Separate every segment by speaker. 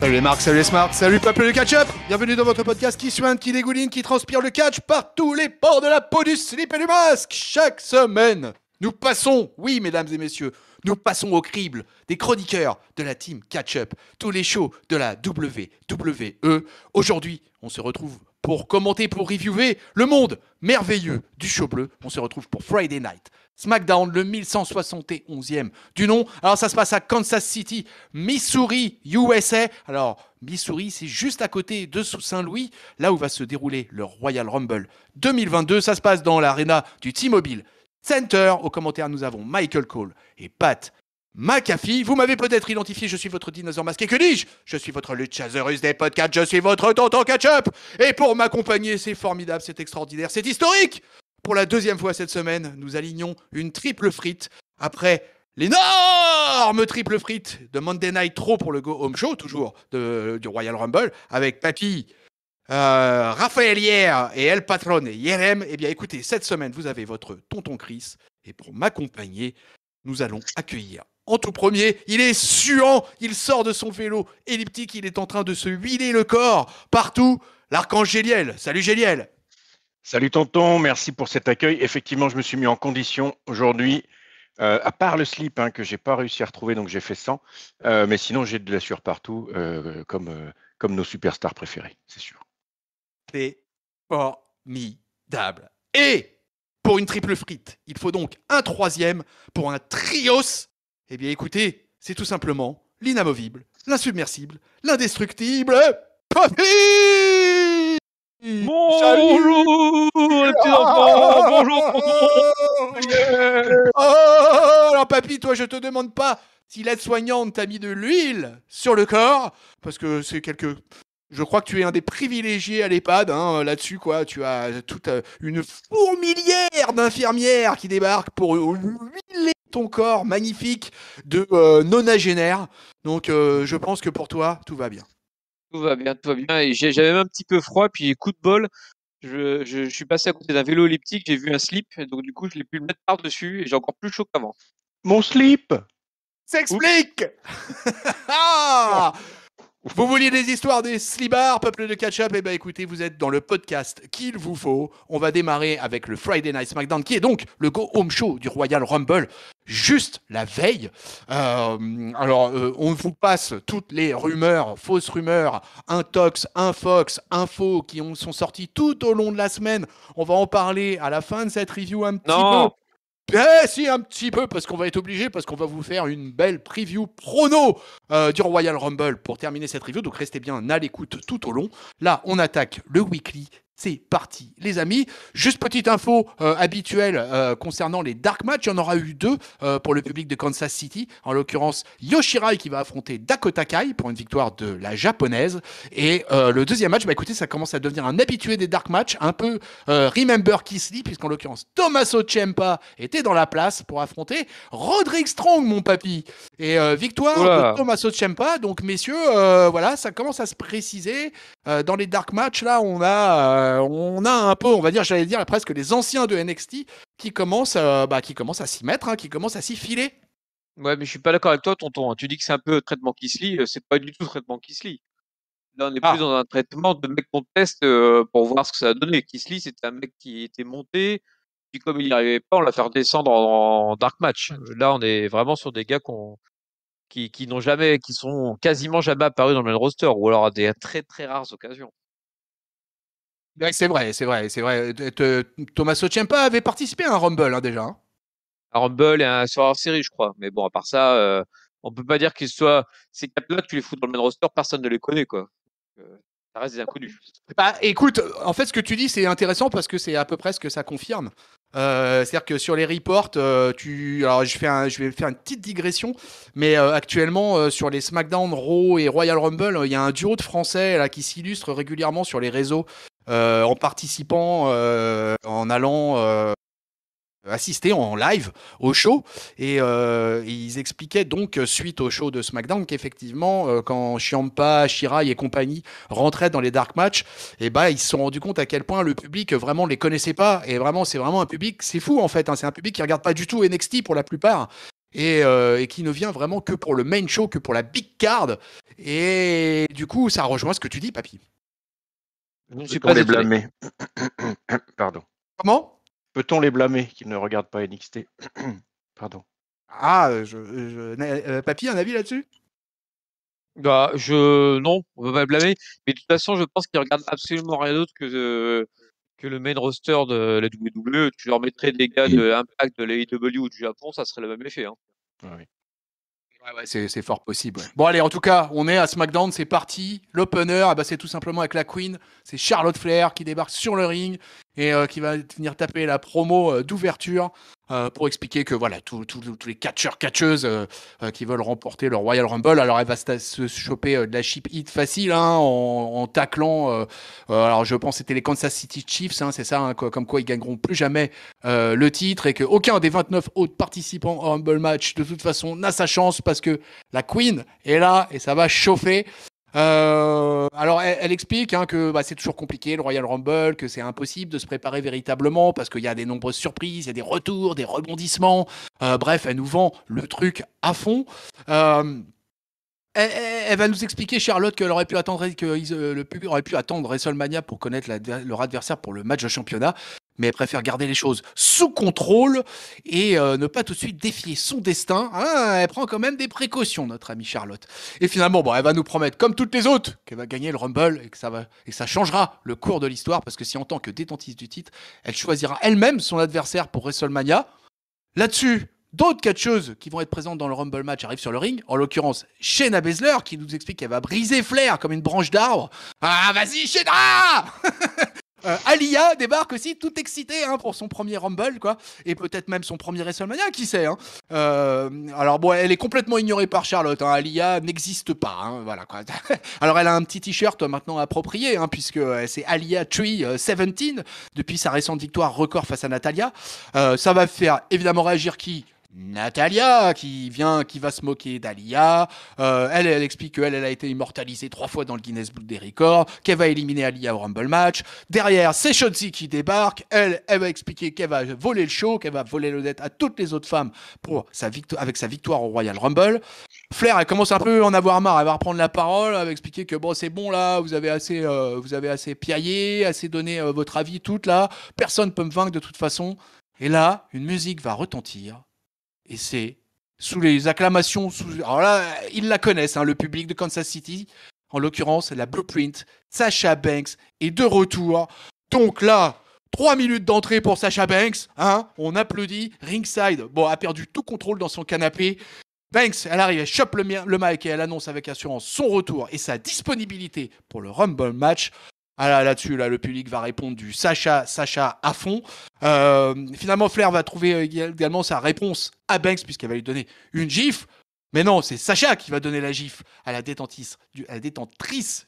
Speaker 1: Salut les marques, salut les smarts, salut peuple de catch-up. Bienvenue dans votre podcast qui suinte, qui dégouline, qui transpire le catch par tous les pores de la peau, du slip et du masque. Chaque semaine, nous passons, oui mesdames et messieurs, nous passons au crible des chroniqueurs de la team catch-up, tous les shows de la WWE. Aujourd'hui, on se retrouve pour commenter, pour reviewer le monde merveilleux du show bleu. On se retrouve pour Friday Night SmackDown, le 1171e du nom. Alors ça se passe à Kansas City, Missouri, USA. Alors Missouri, c'est juste à côté de Saint-Louis, là où va se dérouler le Royal Rumble 2022. Ça se passe dans l'aréna du T-Mobile Center. Aux commentaires, nous avons Michael Cole et Pat McAfee. Vous m'avez peut-être identifié, je suis votre dinosaure masqué. Que dis-je? Je suis votre luchasaurus des podcasts, je suis votre tonton catch-up. Et pour m'accompagner, c'est formidable, c'est extraordinaire, c'est historique. Pour la deuxième fois cette semaine, nous alignons une triple frite après l'énorme triple frite de Monday Night Raw pour le Go Home Show, toujours du Royal Rumble, avec Papy, Raphaël Hier et El Patron et Yerem. Eh bien écoutez, cette semaine, vous avez votre tonton Chris. Et pour m'accompagner, nous allons accueillir en tout premier, il est suant, il sort de son vélo elliptique, il est en train de se huiler le corps partout, l'archange Géliel. Salut Géliel.
Speaker 2: Salut tonton, merci pour cet accueil. Effectivement, je me suis mis en condition aujourd'hui, à part le slip que j'ai pas réussi à retrouver, donc j'ai fait 100. Mais sinon, j'ai de la sueur partout, comme nos superstars préférés, c'est sûr.
Speaker 1: C'est formidable. Et pour une triple frite, il faut donc un troisième pour un trios. Eh bien écoutez, c'est tout simplement l'inamovible, l'insubmersible, l'indestructible Papy.
Speaker 3: Bonjour les petits enfants, bonjour.
Speaker 1: Alors papy, toi je te demande pas si l'aide-soignante t'a mis de l'huile sur le corps, parce que c'est quelque... Je crois que tu es un des privilégiés à l'EHPAD, là-dessus quoi. Tu as toute une fourmilière d'infirmières qui débarquent pour huiler ton corps magnifique de nonagénaire. Donc je pense que pour toi, tout va bien.
Speaker 3: Tout va bien, tout va bien. Et j'avais même un petit peu froid, puis coup de bol, je suis passé à côté d'un vélo elliptique, j'ai vu un slip, donc du coup je l'ai pu le mettre par-dessus et j'ai encore plus chaud qu'avant.
Speaker 2: Mon slip!
Speaker 1: S'explique. Vous vouliez des histoires des slibards, peuple de catch-up? Eh bien écoutez, vous êtes dans le podcast qu'il vous faut. On va démarrer avec le Friday Night SmackDown, qui est donc le Go Home Show du Royal Rumble, juste la veille. On vous passe toutes les rumeurs, fausses rumeurs, intox, infox, infos qui sont sorties tout au long de la semaine. On va en parler à la fin de cette review un petit peu. Si, un petit peu, parce qu'on va être obligé, parce qu'on va vous faire une belle preview prono du Royal Rumble pour terminer cette review. Donc restez bien à l'écoute tout au long. Là, on attaque le weekly. C'est parti, les amis. Juste petite info habituelle concernant les dark matchs. Il y en aura eu 2 pour le public de Kansas City. En l'occurrence, Yoshirai qui va affronter Dakota Kai pour une victoire de la japonaise. Et le deuxième match, écoutez, ça commence à devenir un habitué des dark matchs. Un peu Remember Keith Lee, puisqu'en l'occurrence, Tommaso Ciampa était dans la place pour affronter Roderick Strong, mon papy. Et victoire de Tommaso Ciampa. Donc, messieurs, voilà, ça commence à se préciser. Dans les dark matchs, là, on a un peu, on va dire, j'allais dire presque les anciens de NXT qui commencent à s'y mettre, qui commencent à s'y filer.
Speaker 3: Ouais, mais je suis pas d'accord avec toi, tonton. Tu dis que c'est un peu traitement Keith Lee, c'est pas du tout traitement Keith Lee. Là, on est plus dans un traitement de mec qu'on teste pour voir ce que ça a donné. Keith Lee, c'était un mec qui était monté, puis comme il n'y arrivait pas, on l'a fait redescendre en dark match. Là, on est vraiment sur des gars qui sont quasiment jamais apparus dans le main roster, ou alors à des très très rares occasions.
Speaker 1: Ouais, c'est vrai. Tommaso Ciampa avait participé à un Rumble déjà.
Speaker 3: Un Rumble et un Survivor Series, je crois. Mais bon, à part ça, on peut pas dire qu'ils soient ces quatre-là, tu les fous dans le main roster, personne ne les connaît, quoi. Ça reste des inconnus.
Speaker 1: Écoute, en fait, ce que tu dis, c'est intéressant parce que c'est à peu près ce que ça confirme. C'est-à-dire que sur les reports, alors je vais faire une petite digression, mais actuellement sur les SmackDown, Raw et Royal Rumble, il y a un duo de Français là qui s'illustre régulièrement sur les réseaux en participant, en allant assister en live au show et ils expliquaient donc suite au show de SmackDown qu'effectivement quand Ciampa, Shirai et compagnie rentraient dans les dark matchs, et ils se sont rendus compte à quel point le public vraiment les connaissait pas, et vraiment c'est vraiment un public, c'est fou en fait, c'est un public qui regarde pas du tout NXT pour la plupart et qui ne vient vraiment que pour le main show, que pour la big card. Et du du coup, ça rejoint ce que tu dis, papy.
Speaker 3: Je ne suis
Speaker 2: Peut-on
Speaker 3: pas
Speaker 2: les
Speaker 3: étonné.
Speaker 2: blâmer? Pardon.
Speaker 1: Comment?
Speaker 2: Peut-on les blâmer qu'ils ne regardent pas NXT? Pardon.
Speaker 1: Ah, papy, un avis là-dessus?
Speaker 3: Bah, non, on va pas le blâmer. Mais de toute façon, je pense qu'ils regardent absolument rien d'autre que le main roster de la WWE. Tu leur mettrais des gars de Impact, de l'AEW ou du Japon, ça serait le même effet. Hein.
Speaker 2: Oui.
Speaker 1: Ouais, c'est fort possible. Ouais. Bon, allez, en tout cas, on est à SmackDown, c'est parti. L'opener, ah bah, c'est tout simplement avec la Queen. C'est Charlotte Flair qui débarque sur le ring et qui va venir taper la promo d'ouverture pour expliquer que voilà, tous les catcheuses qui veulent remporter le Royal Rumble, alors elle va se choper de la cheap hit facile hein, en taclant. Alors je pense que c'était les Kansas City Chiefs, hein, c'est ça, hein, comme quoi ils gagneront plus jamais le titre et qu'aucun des 29 autres participants au Rumble match de toute façon n'a sa chance parce que la Queen est là et ça va chauffer. Alors elle explique hein, que bah, c'est toujours compliqué le Royal Rumble, que c'est impossible de se préparer véritablement parce qu'il y a des nombreuses surprises, il y a des retours, des rebondissements. Bref, elle nous vend le truc à fond. Elle va nous expliquer, Charlotte, qu'elle aurait pu attendre, que le public aurait pu attendre WrestleMania pour connaître leur adversaire pour le match de championnat, mais elle préfère garder les choses sous contrôle et ne pas tout de suite défier son destin. Hein, elle prend quand même des précautions, notre amie Charlotte. Et finalement, bon, elle va nous promettre, comme toutes les autres, qu'elle va gagner le Rumble et que ça changera le cours de l'histoire, parce que si en tant que détentiste du titre, elle choisira elle-même son adversaire pour WrestleMania. Là-dessus, d'autres catcheuses qui vont être présentes dans le Rumble match arrivent sur le ring. En l'occurrence, Shayna Baszler qui nous explique qu'elle va briser Flair comme une branche d'arbre. Ah, vas-y, Shayna Aliyah débarque aussi, toute excitée hein, pour son premier Rumble, quoi. Et peut-être même son premier WrestleMania, qui sait. Hein. Alors, bon, elle est complètement ignorée par Charlotte. Hein. Aliyah n'existe pas. Hein, voilà, quoi. Alors, elle a un petit t-shirt maintenant approprié, hein, puisque c'est Aliyah Tree 17 depuis sa récente victoire record face à Natalia. Ça va faire évidemment réagir qui? Natalia qui va se moquer d'Aliyah. Elle explique qu'elle a été immortalisée 3 fois dans le Guinness Book des records, qu'elle va éliminer Aliyah au Rumble match. Derrière, c'est Shotzi qui débarque. Elle va expliquer qu'elle va voler le show, qu'elle va voler le net à toutes les autres femmes avec sa victoire au Royal Rumble. Flair, elle commence un peu à en avoir marre. Elle va reprendre la parole, elle va expliquer que bon, c'est bon là, vous avez assez piaillé, assez donné votre avis toute là. Personne peut me vaincre de toute façon. Et là, une musique va retentir. Et c'est sous les acclamations. Alors là, ils la connaissent, hein, le public de Kansas City. En l'occurrence, la Blueprint, Sasha Banks est de retour. Donc là, 3 minutes d'entrée pour Sasha Banks. Hein, on applaudit. Ringside, bon, a perdu tout contrôle dans son canapé. Banks, elle arrive, elle chope le mic et elle annonce avec assurance son retour et sa disponibilité pour le Rumble match. Ah là-dessus, là, le public va répondre du Sasha à fond. Finalement, Flair va trouver également sa réponse à Banks, puisqu'elle va lui donner une gifle. Mais non, c'est Sasha qui va donner la gifle à la détentrice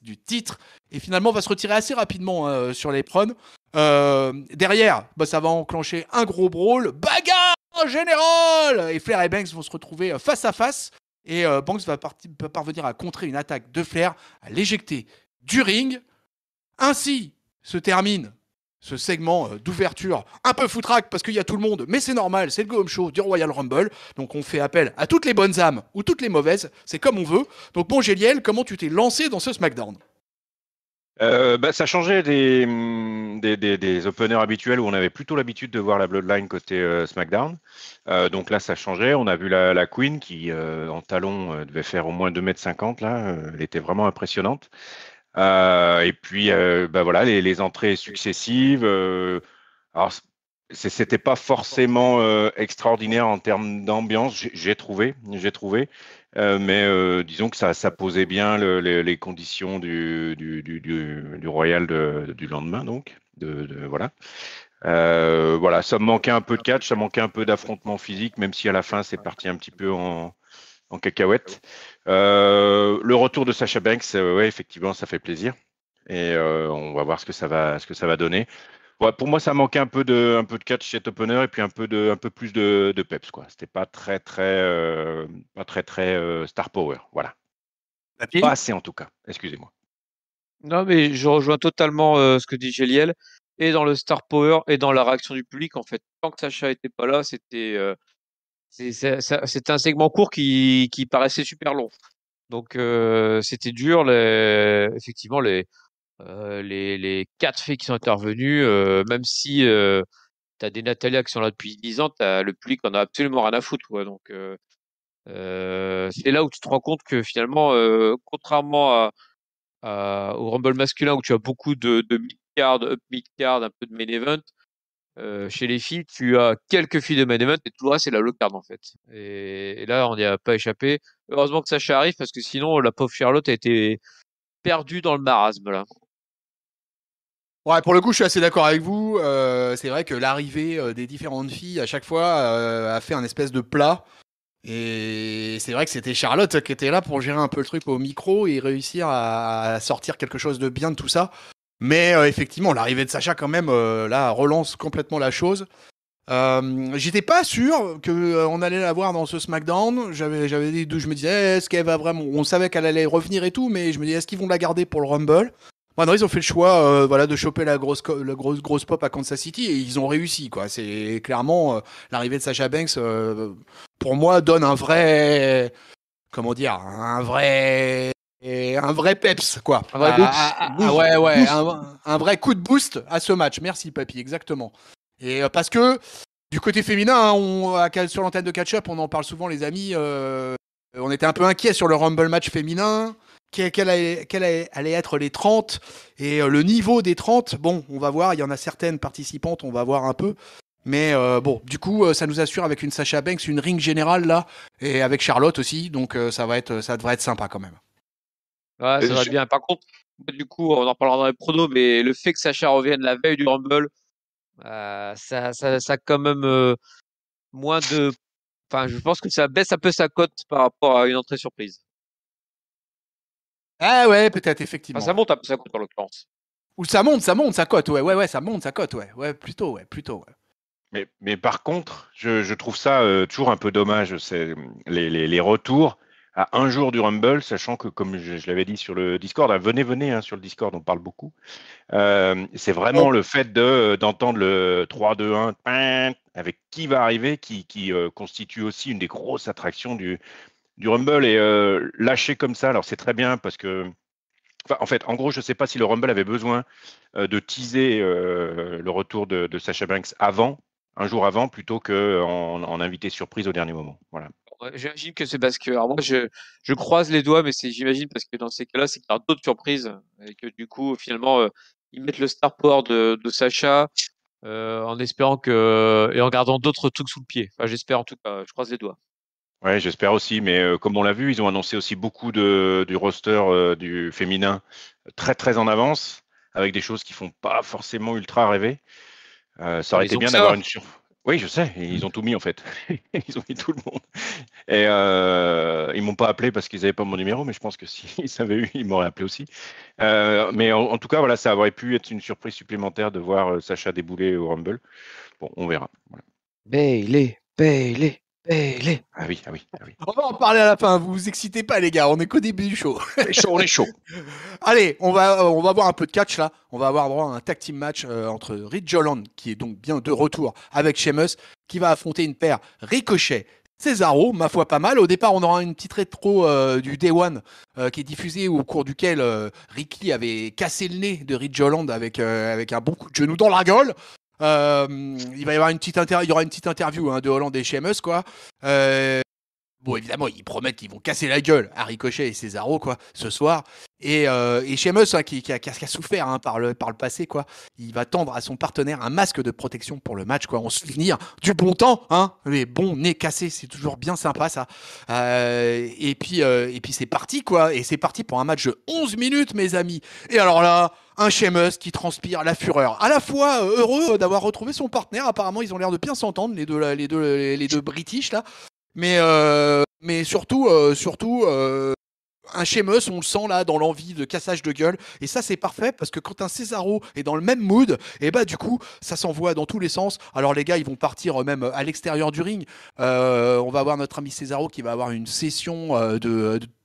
Speaker 1: du titre. Et finalement, va se retirer assez rapidement sur l'éperon. Derrière, bah, ça va enclencher un gros brawl. Bagarre en général. Et Flair et Banks vont se retrouver face à face. Et Banks va parvenir à contrer une attaque de Flair, à l'éjecter du ring. Ainsi se termine ce segment d'ouverture un peu foutraque parce qu'il y a tout le monde, mais c'est normal, c'est le go home show du Royal Rumble, donc on fait appel à toutes les bonnes âmes ou toutes les mauvaises, c'est comme on veut. Donc bon Géliel, comment tu t'es lancé dans ce SmackDown?
Speaker 2: Ça changeait des openers habituels où on avait plutôt l'habitude de voir la Bloodline côté SmackDown. Donc là, ça changeait. On a vu la Queen qui, en talons, devait faire au moins 2,50 m là. Elle était vraiment impressionnante. Et puis, voilà, les entrées successives. Alors, c'était pas forcément extraordinaire en termes d'ambiance, j'ai trouvé. Mais disons que ça posait bien les conditions du Royal du lendemain, donc. Voilà. Voilà, ça me manquait un peu de catch, ça manquait un peu d'affrontement physique, même si à la fin, c'est parti un petit peu en cacahuète. Le retour de Sasha Banks, ouais, effectivement, ça fait plaisir. Et on va voir ce que ça va donner. Ouais, pour moi, ça manquait un peu de catch cet opener et puis un peu plus de peps, quoi. C'était pas très star power, voilà. Pas assez en tout cas. Excusez-moi.
Speaker 3: Non, mais je rejoins totalement ce que dit Géliel, et dans le star power et dans la réaction du public. En fait, tant que Sacha était pas là, c'était un segment court qui paraissait super long. Donc c'était dur. Effectivement, les 4 filles qui sont intervenues, même si tu as des Natalia qui sont là depuis 10 ans, le public en a absolument rien à foutre, quoi. Donc c'est là où tu te rends compte que finalement, contrairement au Rumble masculin où tu as beaucoup de mid-card, up mid-card, un peu de main event, chez les filles, tu as quelques filles de main event et tout le reste, c'est la low card en fait. Et là, on n'y a pas échappé. Heureusement que Sacha arrive parce que sinon, la pauvre Charlotte a été perdue dans le marasme là.
Speaker 1: Ouais, pour le coup, je suis assez d'accord avec vous. C'est vrai que l'arrivée des différentes filles à chaque fois a fait un espèce de plat. Et c'est vrai que c'était Charlotte qui était là pour gérer un peu le truc au micro et réussir à sortir quelque chose de bien de tout ça. Mais effectivement, l'arrivée de Sacha quand même là relance complètement la chose. J'étais pas sûr que on allait la voir dans ce SmackDown. J'avais des doutes. Je me disais, est-ce qu'elle va vraiment. On savait qu'elle allait revenir et tout, mais je me disais, est-ce qu'ils vont la garder pour le Rumble? Bon, non, ils ont fait le choix, voilà, de choper la grosse pop à Kansas City et ils ont réussi, quoi. C'est clairement l'arrivée de Sasha Banks, pour moi, donne un vrai, comment dire, un vrai peps, quoi.
Speaker 3: Un vrai
Speaker 1: Ouais, ouais,
Speaker 3: boost.
Speaker 1: un vrai coup de boost à ce match. Merci, papy, exactement. Et parce que du côté féminin, hein, sur l'antenne de Catch Up, on en parle souvent, les amis. On était un peu inquiets sur le Rumble match féminin. Quels allaient être les 30 et le niveau des 30. Bon, on va voir. Il y en a certaines participantes, on va voir un peu. Mais bon, du coup, ça nous assure avec une Sasha Banks une ring générale là, et avec Charlotte aussi. Donc ça devrait être sympa quand même.
Speaker 3: Ouais, ça va
Speaker 2: Je-
Speaker 3: bien. Par contre, du coup, on en parlera dans les pronos, mais le fait que Sacha revienne la veille du Rumble, ça a quand même moins de. Enfin, je pense que ça baisse un peu sa cote par rapport à une entrée surprise.
Speaker 1: Ah ouais, peut-être
Speaker 3: Enfin,
Speaker 1: effectivement.
Speaker 3: ça
Speaker 1: Ouais.
Speaker 3: monte un peu sa cote en l'occurrence.
Speaker 1: Ou ça monte sa cote. Ouais, ouais, ouais, ça monte sa cote. Ouais, ouais, plutôt, ouais, plutôt. Ouais.
Speaker 2: mais par contre, je trouve ça toujours un peu dommage, les retours à un jour du Rumble, sachant que, comme je l'avais dit sur le Discord, hein, venez, hein, sur le Discord, on parle beaucoup. C'est vraiment le fait d'entendre le 3-2-1 avec qui va arriver, qui constitue aussi une des grosses attractions du Rumble. Et lâcher comme ça, alors c'est très bien parce que, enfin, en fait, en gros, je ne sais pas si le Rumble avait besoin de teaser le retour de Sasha Banks un jour avant, plutôt qu'en invité surprise au dernier moment. Voilà.
Speaker 3: Ouais, j'imagine que c'est parce que, alors moi, je croise les doigts, mais j'imagine parce que dans ces cas-là, c'est qu'il y a d'autres surprises et que du coup, finalement, ils mettent le star power de Sacha en espérant et en gardant d'autres trucs sous le pied. Enfin, j'espère en tout cas, je croise les doigts.
Speaker 2: Ouais, j'espère aussi, mais comme on l'a vu, ils ont annoncé aussi beaucoup du roster du féminin très très en avance, avec des choses qui font pas forcément ultra rêver. Ça
Speaker 3: Ah,
Speaker 2: aurait
Speaker 3: mais
Speaker 2: été
Speaker 3: ils ont que
Speaker 2: bien d'avoir
Speaker 3: ça.
Speaker 2: une sur. Oui, je sais, ils ont tout mis en fait. Ils ont mis tout le monde. Et ils m'ont pas appelé parce qu'ils n'avaient pas mon numéro, mais je pense que s'ils avaient eu, ils m'auraient appelé aussi. Mais en tout cas, voilà, ça aurait pu être une surprise supplémentaire de voir Sacha débouler au Rumble. Bon, on verra. Voilà.
Speaker 3: Bailey, Bailey, Bailey.
Speaker 2: Ah oui, ah oui, ah oui.
Speaker 1: On va en parler à la fin. Vous vous excitez pas, les gars. On est qu'au début du show.
Speaker 2: On est chaud, on est chaud.
Speaker 1: Allez, on va voir un peu de catch là. On va avoir droit à un tag team match entre Ridge Holland, qui est donc bien de retour avec Sheamus, qui va affronter une paire Ricochet. Cesaro, ma foi pas mal. Au départ, on aura une petite rétro du Day One qui est diffusée au cours duquel Ricky avait cassé le nez de Ridge Holland avec un bon coup de genou dans la gueule. Il va y avoir il y aura une petite interview de Holland et Sheamus quoi. Bon, évidemment, ils promettent qu'ils vont casser la gueule à Ricochet et Cesaro, quoi, ce soir. Et Sheamus, hein, qui a souffert par le passé, quoi, il va tendre à son partenaire un masque de protection pour le match, quoi, en souvenir du bon temps, hein, les bons nez cassés, c'est toujours bien sympa, ça. Et puis c'est parti, quoi, et c'est parti pour un match de 11 minutes, mes amis. Et alors là, un Sheamus qui transpire la fureur. À la fois heureux d'avoir retrouvé son partenaire, apparemment, ils ont l'air de bien s'entendre, les deux British, là. Mais surtout, un Sheamus, on le sent là dans l'envie de cassage de gueule. Et ça, c'est parfait parce que quand un Cesaro est dans le même mood, et bah du coup, ça s'envoie dans tous les sens. Alors les gars, ils vont partir même à l'extérieur du ring. On va avoir notre ami Cesaro qui va avoir une session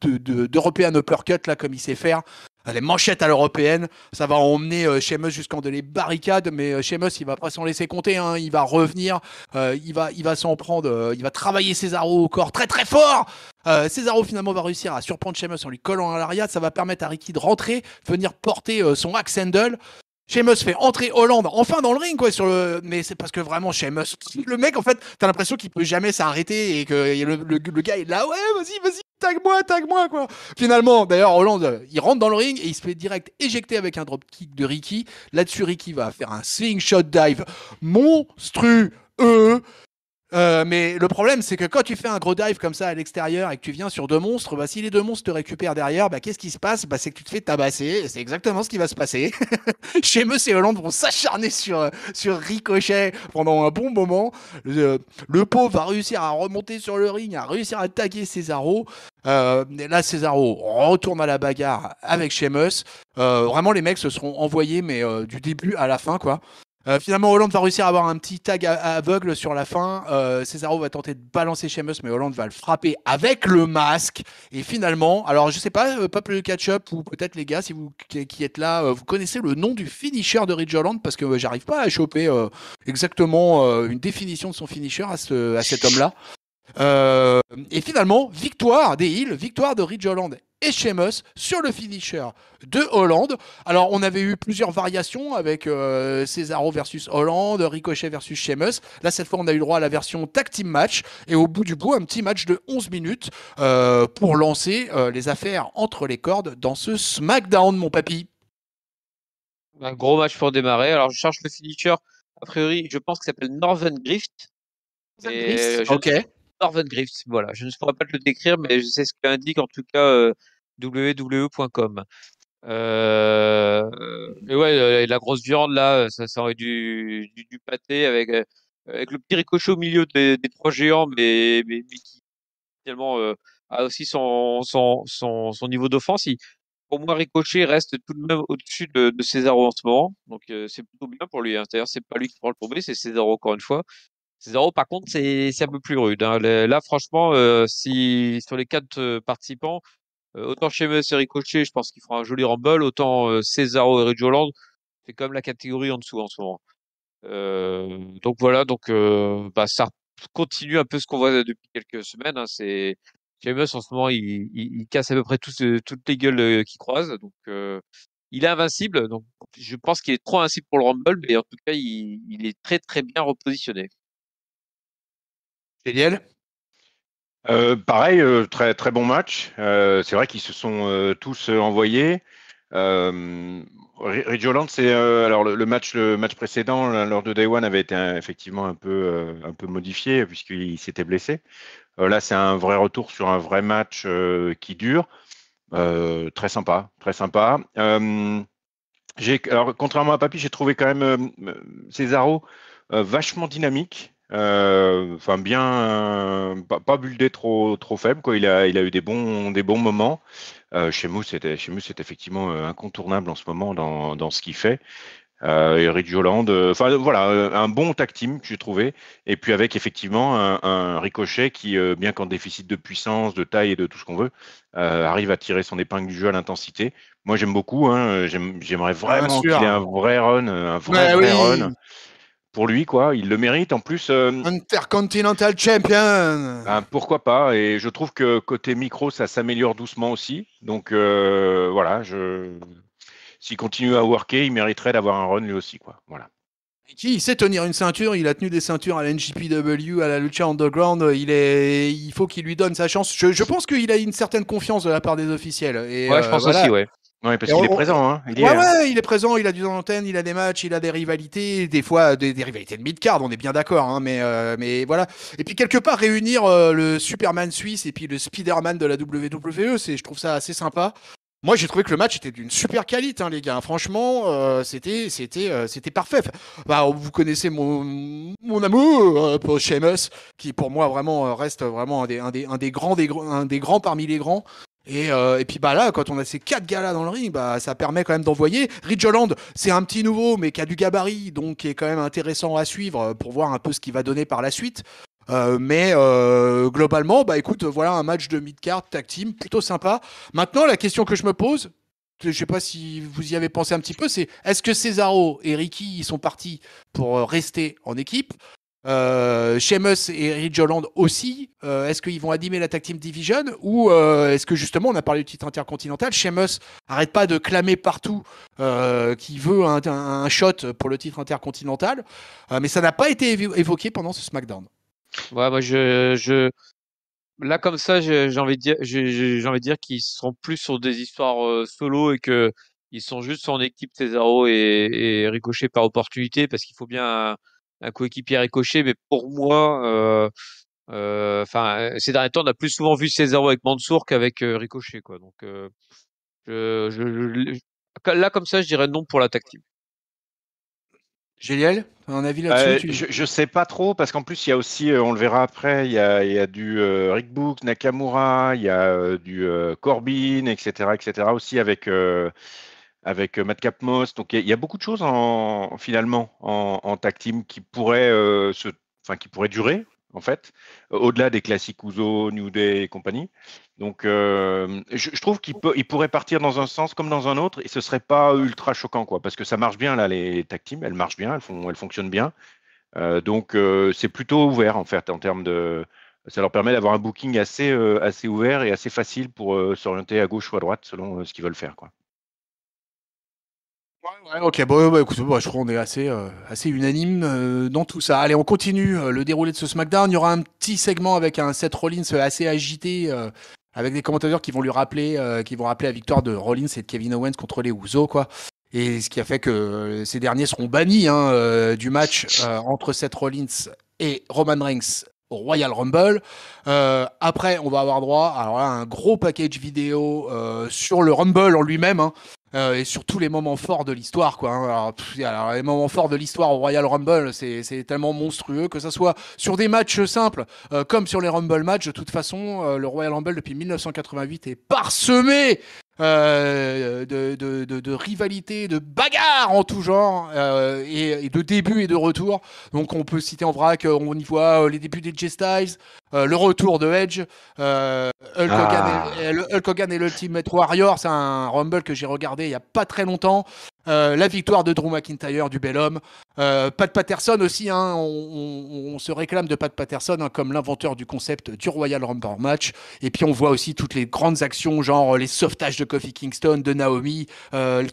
Speaker 1: d'European Uppercut là, comme il sait faire. Les manchettes à l'européenne, ça va emmener Sheamus jusqu'en les barricades, mais Sheamus, il va pas s'en laisser compter, hein, il va revenir, il va s'en prendre, il va travailler Cesaro au corps très très fort. Cesaro finalement va réussir à surprendre Sheamus en lui collant à l'arrière, ça va permettre à Ricky de rentrer, venir porter son axe handle. Sheamus fait entrer Holland enfin dans le ring, quoi, mais c'est parce que vraiment Sheamus, le mec, en fait, t'as l'impression qu'il peut jamais s'arrêter et que le gars est là, ouais, vas-y, tag moi, quoi. Finalement, d'ailleurs, Holland, il rentre dans le ring et il se fait direct éjecter avec un dropkick de Ricky. Là-dessus, Ricky va faire un slingshot dive monstrueux. Mais le problème, c'est que quand tu fais un gros dive comme ça à l'extérieur et que tu viens sur 2 monstres, bah, si les 2 monstres te récupèrent derrière, bah, qu'est-ce qui se passe? Bah, c'est que tu te fais tabasser. Et c'est exactement ce qui va se passer. Sheamus et Holland vont s'acharner sur Ricochet pendant un bon moment. Le pauvre va réussir à remonter sur le ring, à réussir à taguer Cesaro. Là, Cesaro retourne à la bagarre avec Sheamus. Vraiment, les mecs se seront envoyés, mais du début à la fin, quoi. Finalement, Holland va réussir à avoir un petit tag aveugle sur la fin. Cesaro va tenter de balancer Sheamus, mais Holland va le frapper avec le masque. Et finalement, alors je sais pas, Peuple de Catch-up ou peut-être les gars, si vous qui êtes là, vous connaissez le nom du finisher de Ridge Holland parce que j'arrive pas à choper exactement une définition de son finisher à cet homme-là. Et finalement, victoire des Heels, victoire de Ridge Holland et Sheamus sur le finisher de Holland. Alors, on avait eu plusieurs variations avec Cesaro versus Holland, Ricochet versus Sheamus. Là, cette fois, on a eu le droit à la version tag team match. Et au bout du bout, un petit match de 11 minutes pour lancer les affaires entre les cordes dans ce SmackDown, mon papy.
Speaker 3: Un gros match pour démarrer. Alors, je cherche le finisher. A priori, je pense que ça s'appelle Northern Grift.
Speaker 1: Ok.
Speaker 3: Northern Grift, voilà. Je ne pourrais pas te le décrire, mais c'est ce qu'indique en tout cas www.com. Et ouais, la grosse viande là, ça aurait du pâté avec le petit ricochet au milieu des 3 géants, mais qui finalement a aussi son niveau d'offense. Pour moi, Ricochet reste tout de même au-dessus de Cesaro en ce moment, donc c'est plutôt bien pour lui, hein. C'est-à-dire, c'est pas lui qui prend le tombé, c'est Cesaro encore une fois. Cesaro, par contre, c'est un peu plus rude, hein. Là, franchement, si sur les 4 participants, autant Sheamus et Ricochet, je pense qu'il fera un joli rumble, autant Cesaro et Ridge Holland, c'est comme la catégorie en dessous en ce moment. Donc voilà, ça continue un peu ce qu'on voit depuis quelques semaines, hein. C'est Sheamus en ce moment, il casse à peu près toutes les gueules qu'il croise, donc il est invincible. Donc je pense qu'il est trop invincible pour le rumble, mais en tout cas, il est très très bien repositionné.
Speaker 1: Génial.
Speaker 2: Pareil, très très bon match. C'est vrai qu'ils se sont tous envoyés. Ridge Holland, c'est alors le match précédent lors de Day One avait été effectivement un peu modifié puisqu'il s'était blessé. Là, c'est un vrai retour sur un vrai match qui dure. Très sympa, très sympa. Alors, contrairement à Papy, j'ai trouvé quand même Cesaro vachement dynamique. Enfin, bien, pas buildé trop faible, quoi. Il a eu des bons moments. Sheamus est effectivement incontournable en ce moment dans ce qu'il fait. Et Ridge Holland, enfin voilà, un bon tag team, j'ai trouvé. Et puis avec effectivement un Ricochet qui, bien qu'en déficit de puissance, de taille et de tout ce qu'on veut, arrive à tirer son épingle du jeu à l'intensité. Moi, j'aime beaucoup, hein, j'aimerais vraiment qu'il ait un vrai run, run pour lui, quoi. Il le mérite. En plus,
Speaker 1: Intercontinental Champion.
Speaker 2: pourquoi pas. Et je trouve que côté micro, ça s'améliore doucement aussi. Donc voilà, s'il continue à worker, il mériterait d'avoir un run lui aussi, quoi. Voilà.
Speaker 1: Il sait tenir une ceinture, il a tenu des ceintures à la NJPW, à la Lucha Underground, il faut qu'il lui donne sa chance. Je pense qu'il a une certaine confiance de la part des officiels. Et,
Speaker 3: Ouais, je pense aussi, ouais.
Speaker 2: Ouais, parce qu'il est présent, hein. Il
Speaker 1: est présent, il a du temps d'antenne, il a des matchs, il a des rivalités, des fois des rivalités de mid-card, on est bien d'accord, hein, mais voilà. Et puis quelque part réunir le Superman suisse et puis le Spider-Man de la WWE, je trouve ça assez sympa. Moi, j'ai trouvé que le match était d'une super qualité, hein, les gars. Franchement, c'était parfait. Bah, vous connaissez mon amour pour Sheamus, qui pour moi vraiment reste vraiment un des grands parmi les grands. Et puis bah là, quand on a ces 4 gars là dans le ring, bah ça permet quand même d'envoyer. Ridge Holland, c'est un petit nouveau, mais qui a du gabarit, donc qui est quand même intéressant à suivre pour voir un peu ce qu'il va donner par la suite. Mais globalement, bah écoute, voilà un match de mid-card tag team plutôt sympa. Maintenant, la question que je me pose, je sais pas si vous y avez pensé un petit peu, c'est est-ce que Cesaro et Ricky ils sont partis pour rester en équipe? Sheamus et Ridge Holland aussi. Est-ce qu'ils vont abîmer la Tag Team Division ou est-ce que justement, on a parlé du titre intercontinental, Sheamus arrête pas de clamer partout qu'il veut un shot pour le titre intercontinental, mais ça n'a pas été évoqué pendant ce SmackDown.
Speaker 3: Ouais, moi là comme ça, j'ai envie de dire, j'ai envie de dire qu'ils sont plus sur des histoires solo et que ils sont juste en équipe Cesaro et Ricochet par opportunité parce qu'il faut bien un coéquipier Ricochet. Mais pour moi, ces derniers temps, on a plus souvent vu Cesaro avec Mansour qu'avec Ricochet, quoi. Donc, là comme ça, je dirais non pour la tag team.
Speaker 1: Géliel, un avis là-dessus
Speaker 2: Je sais pas trop parce qu'en plus il y a aussi, on le verra après, il y a du Rick Books, Nakamura, il y a du Corbin, etc. aussi avec Madcap Moss. Donc il y a beaucoup de choses finalement en tag team qui pourraient qui pourraient durer en fait, au-delà des classiques Uso, New Day et compagnie. Donc je trouve il pourrait partir dans un sens comme dans un autre et ce serait pas ultra choquant quoi, parce que ça marche bien là, les tag teams, elles marchent bien, elles fonctionnent bien. Donc c'est plutôt ouvert en fait en termes de, ça leur permet d'avoir un booking assez ouvert et assez facile pour s'orienter à gauche ou à droite selon ce qu'ils veulent faire quoi.
Speaker 1: Ouais, ok, bon, écoute, je crois qu'on est assez unanime dans tout ça. Allez, on continue le déroulé de ce SmackDown. Il y aura un petit segment avec un Seth Rollins assez agité, avec des commentateurs qui vont qui vont rappeler la victoire de Rollins et de Kevin Owens contre les Usos, quoi. Et ce qui a fait que ces derniers seront bannis du match entre Seth Rollins et Roman Reigns au Royal Rumble. Après, on va avoir droit à un gros package vidéo sur le Rumble en lui-même, hein. Et sur tous les moments forts de l'histoire, quoi. Hein. Alors, les moments forts de l'histoire au Royal Rumble, c'est tellement monstrueux que ça soit sur des matchs simples comme sur les Rumble matchs. De toute façon, le Royal Rumble depuis 1988 est parsemé de rivalités, de bagarres en tout genre, et de débuts et de retours. Donc on peut citer en vrac, on y voit les débuts des J Styles, le retour de Edge, Hulk Hogan et l'Ultimate Warrior, c'est un Rumble que j'ai regardé il n'y a pas très longtemps. La victoire de Drew McIntyre, du bel homme. Pat Patterson aussi, hein, on se réclame de Pat Patterson comme l'inventeur du concept du Royal Rumble match. Et puis on voit aussi toutes les grandes actions, genre les sauvetages de Kofi Kingston, de Naomi,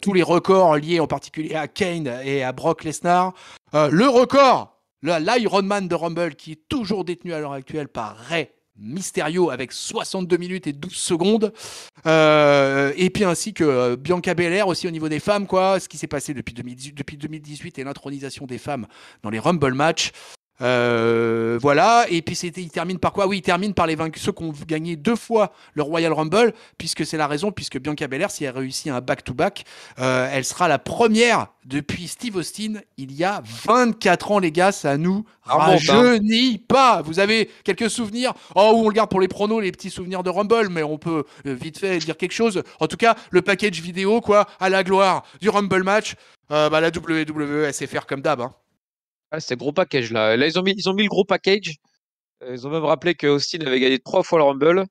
Speaker 1: tous les records liés en particulier à Kane et à Brock Lesnar. Le record, l'Ironman de Rumble, qui est toujours détenu à l'heure actuelle par Rey Mysterio avec 62 minutes et 12 secondes. Et puis ainsi que Bianca Belair aussi au niveau des femmes, quoi. Ce qui s'est passé depuis 2018 et l'intronisation des femmes dans les Rumble matchs. Voilà, et puis il termine par quoi? Oui, il termine par ceux qui ont gagné 2 fois le Royal Rumble, puisque c'est la raison, puisque Bianca Belair, si elle réussit un back-to-back, elle sera la première depuis Steve Austin il y a 24 ans, les gars, ça nous rajeunit pas. Vous avez quelques souvenirs? Oh, on le garde pour les pronos, les petits souvenirs de Rumble, mais on peut vite fait dire quelque chose. En tout cas, le package vidéo, quoi, à la gloire du Rumble match, la WWE, elle sait faire comme d'hab, hein.
Speaker 3: Ah, c'est gros package là. Là, ils ont mis le gros package. Ils ont même rappelé que Austin avait gagné 3 fois le Rumble.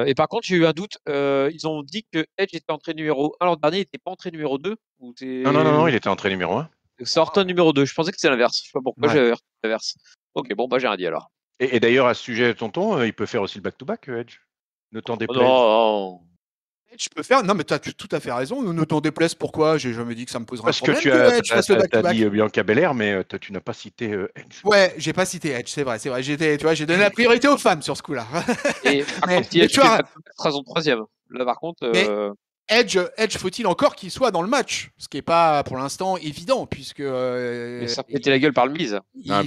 Speaker 3: Et par contre, j'ai eu un doute. Ils ont dit que Edge était entrée numéro 1 l'an dernier, il n'était pas entrée numéro 2.
Speaker 2: Non, il était entrée numéro 1.
Speaker 3: C'est entrée numéro 2. Je pensais que c'était l'inverse. Je sais pas pourquoi j'avais l'inverse. Ok, bon, bah j'ai rien dit alors.
Speaker 2: Et d'ailleurs, à ce sujet, tonton, il peut faire aussi le back-to-back, Edge. Ne t'en déplaise.
Speaker 3: Non.
Speaker 1: Edge peut faire. Non, mais tu as tout à fait raison. Ne t'en déplaise. Pourquoi? J'ai jamais dit que ça me poserait un
Speaker 2: Parce que
Speaker 1: problème.
Speaker 2: tu as dit Bianca Belair, mais tu n'as pas cité Edge.
Speaker 1: Ouais, j'ai pas cité Edge, c'est vrai. J'ai donné la priorité aux femmes sur ce coup-là.
Speaker 3: Et par contre, si Edge fait sera son troisième. Là, par contre.
Speaker 1: Edge, faut-il encore qu'il soit dans le match? Ce qui n'est pas pour l'instant évident, puisque.
Speaker 3: Mais ça pétait la gueule par le mise.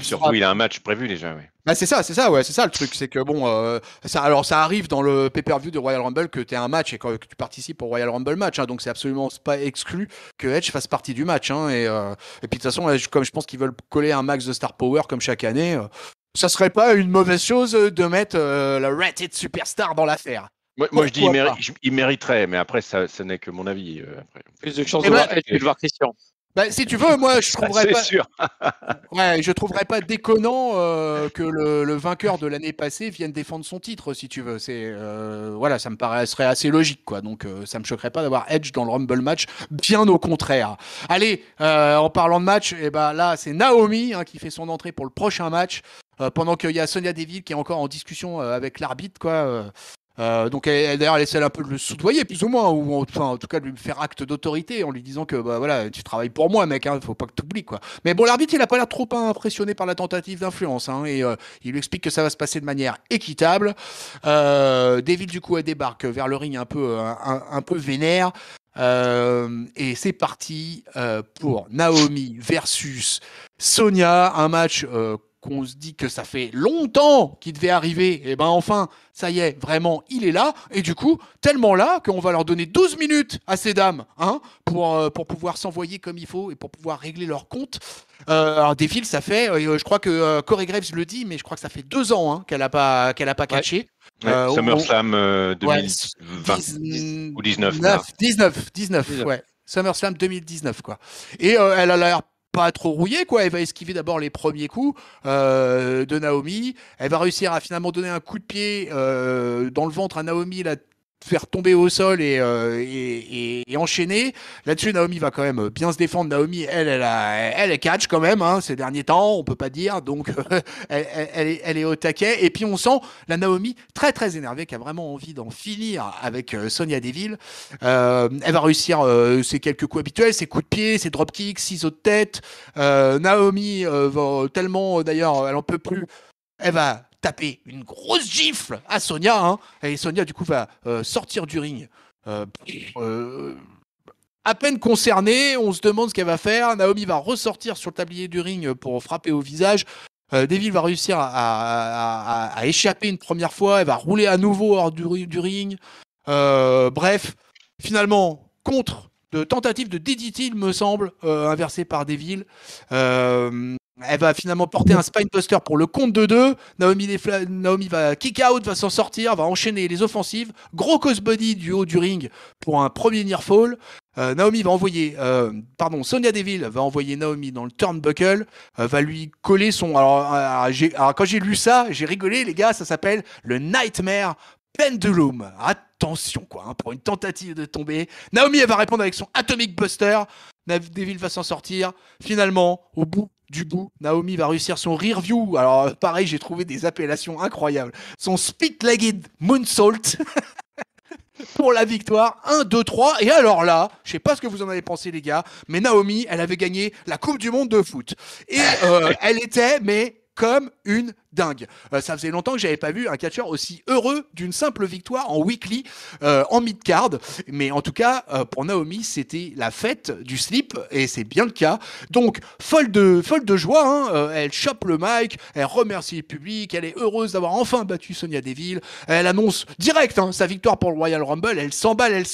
Speaker 2: Surtout, il a un match prévu déjà, oui.
Speaker 1: Bah c'est ça le truc, c'est que bon, ça arrive dans le pay-per-view de Royal Rumble que tu aies un match et que tu participes au Royal Rumble match, hein, donc c'est absolument pas exclu que Edge fasse partie du match, hein, et puis de toute façon, comme je pense qu'ils veulent coller un max de star power comme chaque année, ça serait pas une mauvaise chose de mettre la Rated Superstar dans l'affaire.
Speaker 2: Moi je dis il mériterait, mais après ça n'est que mon avis.
Speaker 3: Plus de chance de voir Edge que de voir Christian.
Speaker 1: Bah, si tu veux, moi, je trouverais
Speaker 2: C'est
Speaker 1: pas.
Speaker 2: sûr.
Speaker 1: Ouais, je trouverais pas déconnant que le vainqueur de l'année passée vienne défendre son titre, si tu veux. Voilà, ça me paraîtrait assez logique, quoi. Donc, ça me choquerait pas d'avoir Edge dans le Rumble match, bien au contraire. Allez, en parlant de match, et ben là, c'est Naomi qui fait son entrée pour le prochain match, pendant qu'il y a Sonya Deville qui est encore en discussion avec l'arbitre, quoi. Donc d'ailleurs elle essaie un peu de le soudoyer plus ou moins, ou enfin en tout cas de lui faire acte d'autorité en lui disant que bah voilà, tu travailles pour moi mec, faut pas que tu oublies quoi. Mais bon, l'arbitre il a pas l'air trop impressionné par la tentative d'influence, et il lui explique que ça va se passer de manière équitable. Deville du coup elle débarque vers le ring un peu vénère. Et c'est parti pour Naomi versus Sonia, un match qu'on se dit que ça fait longtemps qu'il devait arriver, et ben enfin, ça y est, vraiment, il est là, et du coup, tellement là qu'on va leur donner 12 minutes à ces dames, pour pouvoir s'envoyer comme il faut et pour pouvoir régler leur compte. Alors, des fils, ça fait, je crois que Corey Graves le dit, mais je crois que ça fait 2 ans qu'elle a pas
Speaker 3: Ouais.
Speaker 1: catché.
Speaker 2: Ouais, SummerSlam
Speaker 1: Ouais,
Speaker 2: 2020 ou 19 là.
Speaker 1: 19, ouais. SummerSlam 2019, quoi. Et elle a l'air pas trop rouillée, quoi. Elle va esquiver d'abord les premiers coups de Naomi. Elle va réussir à finalement donner un coup de pied dans le ventre à Naomi, la faire tomber au sol et enchaîner. Là-dessus, Naomi va quand même bien se défendre. Naomi, elle est catch quand même, ces derniers temps, on peut pas dire. Donc, elle est au taquet. Et puis, on sent la Naomi très, très énervée, qui a vraiment envie d'en finir avec Sonya Deville. Elle va réussir ses quelques coups habituels, ses coups de pied, ses dropkicks, ciseaux de tête. Naomi va tellement, d'ailleurs, elle en peut plus. Elle va taper une grosse gifle à Sonia, et Sonia du coup va sortir du ring. Euh, euh, à peine concernée, on se demande ce qu'elle va faire. Naomi va ressortir sur le tablier du ring pour frapper au visage. Deville va réussir à échapper une première fois. Elle va rouler à nouveau hors du ring. Bref, finalement, contre de tentative de DDT, il me semble, inversé par Deville. Elle va finalement porter un spinebuster pour le compte de 2. Naomi va kick out, va s'en sortir, va enchaîner les offensives. Gros crossbody du haut du ring pour un premier near fall. Sonia Deville va envoyer Naomi dans le turnbuckle, va lui coller son. Alors, quand j'ai lu ça, j'ai rigolé, les gars, ça s'appelle le Nightmare Pendulum. Attention, quoi, pour une tentative de tomber. Naomi, elle va répondre avec son Atomic Buster. Deville va s'en sortir. Finalement, au bout du bout, Naomi va réussir son rear view. Alors, pareil, j'ai trouvé des appellations incroyables. Son spit-legged moonsault pour la victoire. 1, 2, 3. Et alors là, je sais pas ce que vous en avez pensé, les gars, mais Naomi, elle avait gagné la Coupe du Monde de foot. Et elle était, mais comme une dingue. Ça faisait longtemps que j'avais pas vu un catcheur aussi heureux d'une simple victoire en weekly, en mid-card. Mais en tout cas, pour Naomi, c'était la fête du slip, et c'est bien le cas. Donc, folle de joie, elle chope le mic, elle remercie le public, elle est heureuse d'avoir enfin battu Sonya Deville. Elle annonce direct sa victoire pour le Royal Rumble. Elle s'emballe.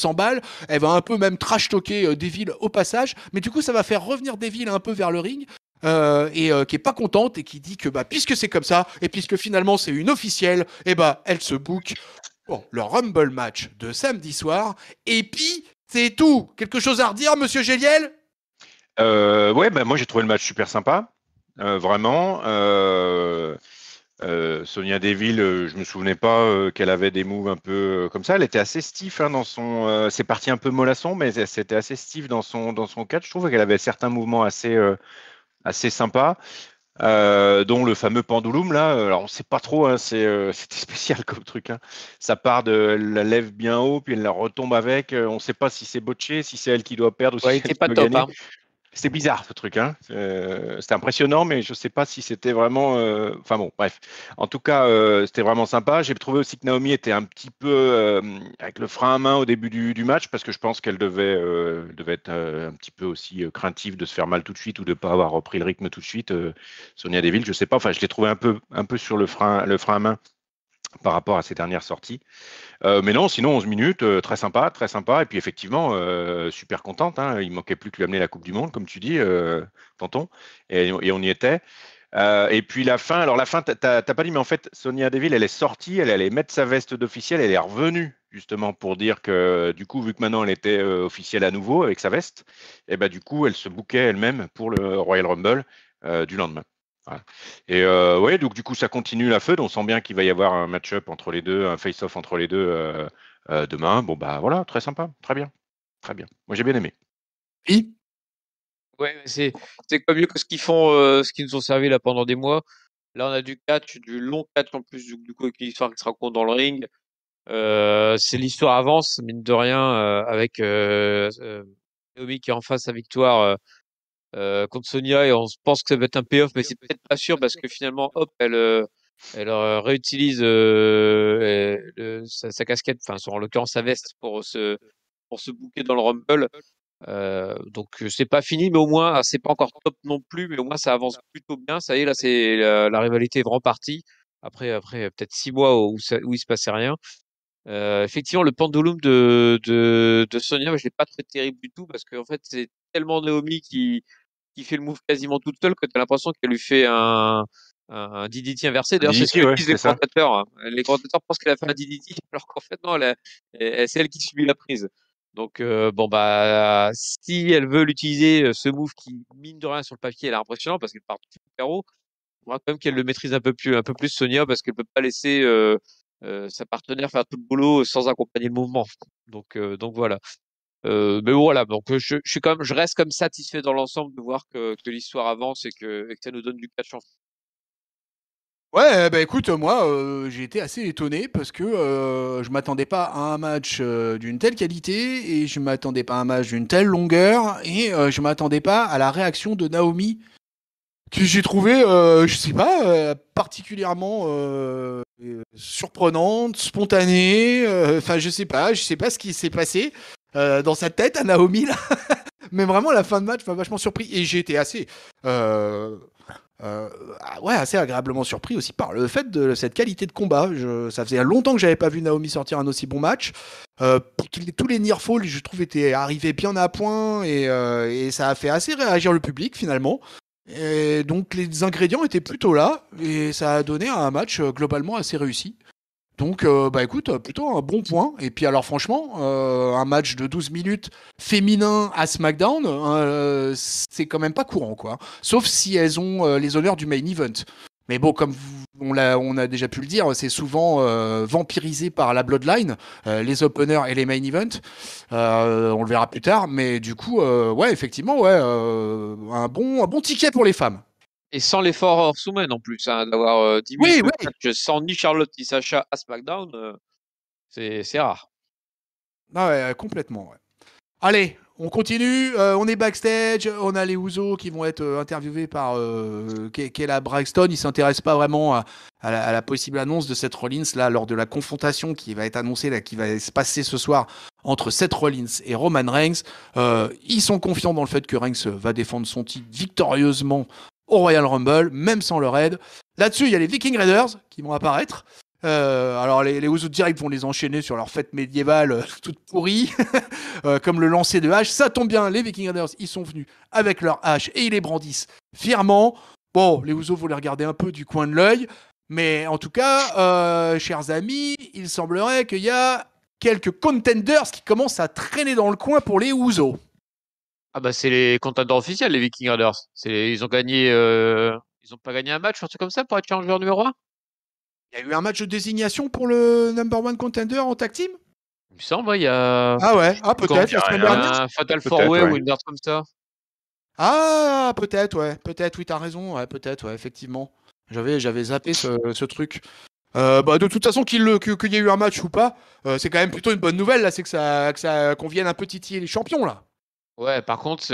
Speaker 1: Elle va un peu même trash-talker Deville au passage. Mais du coup, ça va faire revenir Deville un peu vers le ring. Qui est pas contente et qui dit que puisque c'est comme ça et puisque finalement c'est une officielle, elle se book le Rumble match de samedi soir, et puis c'est tout. Quelque chose à redire, monsieur Géliel?
Speaker 2: Ouais, moi j'ai trouvé le match super sympa, vraiment. Sonia Deville, je me souvenais pas qu'elle avait des moves un peu comme ça. Elle était assez stiff dans son. C'est parti un peu mollasson, mais c'était assez stiff dans son catch. Je trouve qu'elle avait certains mouvements assez sympas, dont le fameux pendulum là. Alors on sait pas trop, c'était spécial comme truc. Ça part elle la lève bien haut, puis elle la retombe avec. On sait pas si c'est botché, si c'est elle qui doit perdre ou si
Speaker 3: Ouais, il
Speaker 2: c'est
Speaker 3: était
Speaker 2: elle qui
Speaker 3: pas
Speaker 2: doit
Speaker 3: top,
Speaker 2: gagner. C'était bizarre ce truc, c'était impressionnant, mais je sais pas si c'était vraiment. Enfin bon, bref. En tout cas, c'était vraiment sympa. J'ai trouvé aussi que Naomi était un petit peu avec le frein à main au début du match, parce que je pense qu'elle devait être un petit peu aussi craintive de se faire mal tout de suite ou de pas avoir repris le rythme tout de suite. Sonia Deville, je sais pas. Enfin, je l'ai trouvé un peu sur le frein à main par rapport à ses dernières sorties. Mais non, sinon 11 minutes, très sympa, très sympa. Et puis effectivement, super contente. Il manquait plus que lui amener la Coupe du Monde, comme tu dis, tonton. Et on y était. Et puis la fin, alors la fin, t'as pas dit, mais en fait, Sonia Deville, elle est sortie, elle allait mettre sa veste d'officielle, elle est revenue justement pour dire que du coup, vu que maintenant elle était officielle à nouveau avec sa veste, et ben du coup, elle se bookait elle-même pour le Royal Rumble du lendemain. Voilà. Et ouais, donc du coup, ça continue la feud. On sent bien qu'il va y avoir un match-up entre les deux, un face-off entre les deux demain. Bon bah voilà, très sympa, très bien, très bien. Moi j'ai bien aimé.
Speaker 1: Oui.
Speaker 3: Ouais, mais c'est pas mieux que ce qu'ils font, ce qu'ils nous ont servi là pendant des mois. Là, on a du catch, du long catch en plus, du coup, avec une histoire qui se raconte dans le ring. C'est l'histoire avance, mine de rien, avec Naomi qui est en face sa victoire contre Sonia et on pense que ça va être un payoff, mais c'est peut-être pas sûr parce que finalement, hop, elle réutilise sa casquette, enfin, en l'occurrence sa veste pour se bouquer dans le Rumble. Donc c'est pas fini, mais au moins c'est pas encore top non plus, mais au moins ça avance plutôt bien. Ça y est, là c'est la rivalité est vraiment partie. Après peut-être 6 mois où il se passait rien. Effectivement, le pendulum de Sonia, je l'ai pas trouvé terrible du tout parce qu'en fait c'est tellement Naomi qui fait le move quasiment toute seule que tu as l'impression qu'elle lui fait un DDT inversé. D'ailleurs, c'est ce
Speaker 2: DDT,
Speaker 3: que
Speaker 2: ouais,
Speaker 3: disent les
Speaker 2: c'est ça.
Speaker 3: commentateurs, hein. Les commentateurs pensent qu'elle a fait un DDT, alors qu'en fait, non, c'est elle qui subit la prise. Donc, bon, bah, si elle veut l'utiliser, ce move qui, mine de rien, sur le papier, elle est impressionnante parce qu'elle part super haut, il faudra quand même qu'elle le maîtrise un peu plus Sonia parce qu'elle peut pas laisser sa partenaire faire tout le boulot sans accompagner le mouvement. Donc voilà. Mais voilà, donc je suis quand même, je reste comme satisfait dans l'ensemble de voir que l'histoire avance et que ça nous donne du catch en.
Speaker 1: Ouais, bah écoute, moi, j'ai été assez étonné parce que je m'attendais pas à un match d'une telle qualité et je m'attendais pas à un match d'une telle longueur et je m'attendais pas à la réaction de Naomi que j'ai trouvé, je sais pas, particulièrement surprenante, spontanée. Enfin, je sais pas ce qui s'est passé dans sa tête à Naomi là, mais vraiment la fin de match m'a vachement surpris et j'ai été assez euh, ouais, assez agréablement surpris aussi par le fait de cette qualité de combat. Ça faisait longtemps que j'avais pas vu Naomi sortir un aussi bon match. Tous les near falls, je trouve, étaient arrivés bien à point et ça a fait assez réagir le public finalement. Et donc les ingrédients étaient plutôt là et ça a donné un match globalement assez réussi. Donc, bah écoute, plutôt un bon point. Et puis alors franchement, un match de 12 minutes féminin à SmackDown, c'est quand même pas courant, quoi. Sauf si elles ont les honneurs du main event. Mais bon, comme on a déjà pu le dire, c'est souvent vampirisé par la Bloodline, les openers et les main events. On le verra plus tard. Mais du coup, ouais, effectivement, ouais, un bon ticket pour les femmes.
Speaker 3: Et sans l'effort Horsewoman en plus, hein, d'avoir 10 minutes
Speaker 1: Oui,
Speaker 3: de
Speaker 1: oui.
Speaker 3: catch sans ni Charlotte ni Sacha à SmackDown, c'est rare.
Speaker 1: Ah ouais, complètement, ouais. Allez, on continue. On est backstage. On a les Ouzo qui vont être interviewés par Kayla Braxton. Ils s'intéressent pas vraiment à la possible annonce de Seth Rollins là lors de la confrontation qui va être annoncée là, qui va se passer ce soir entre Seth Rollins et Roman Reigns. Ils sont confiants dans le fait que Reigns va défendre son titre victorieusement au Royal Rumble, même sans leur aide. Là-dessus, il y a les Viking Raiders qui vont apparaître. Alors les Usos direct vont les enchaîner sur leur fête médiévale toute pourrie, comme le lancer de hache. Ça tombe bien, les Viking Raiders, ils sont venus avec leur hache et ils les brandissent fièrement. Bon, les Usos vont les regarder un peu du coin de l'œil, mais en tout cas, chers amis, il semblerait qu'il y a quelques contenders qui commencent à traîner dans le coin pour les Usos.
Speaker 3: Ah bah c'est les contenders officiels, les Viking Raiders. Ils ont gagné, ils ont pas gagné un match, un truc comme ça pour être challenger numéro 1?
Speaker 1: Il y a eu un match de désignation pour le number one contender en tag team.
Speaker 3: Il me semble, ouais, il y a
Speaker 1: Ah ouais, ah
Speaker 3: quand
Speaker 1: peut-être
Speaker 2: Il y a
Speaker 1: la semaine dernière.
Speaker 3: un Fatal
Speaker 2: peut-être,
Speaker 3: 4-Way ou
Speaker 2: ouais.
Speaker 3: une merde comme ça.
Speaker 1: Ah, peut-être, ouais. Peut-être, oui, t'as raison. Ouais, peut-être, ouais, effectivement. J'avais zappé ce truc. Bah, de toute façon, qu'il y ait eu un match ou pas, c'est quand même plutôt une bonne nouvelle, là. C'est qu'on vienne un peu titiller les champions, là.
Speaker 3: Ouais, par contre,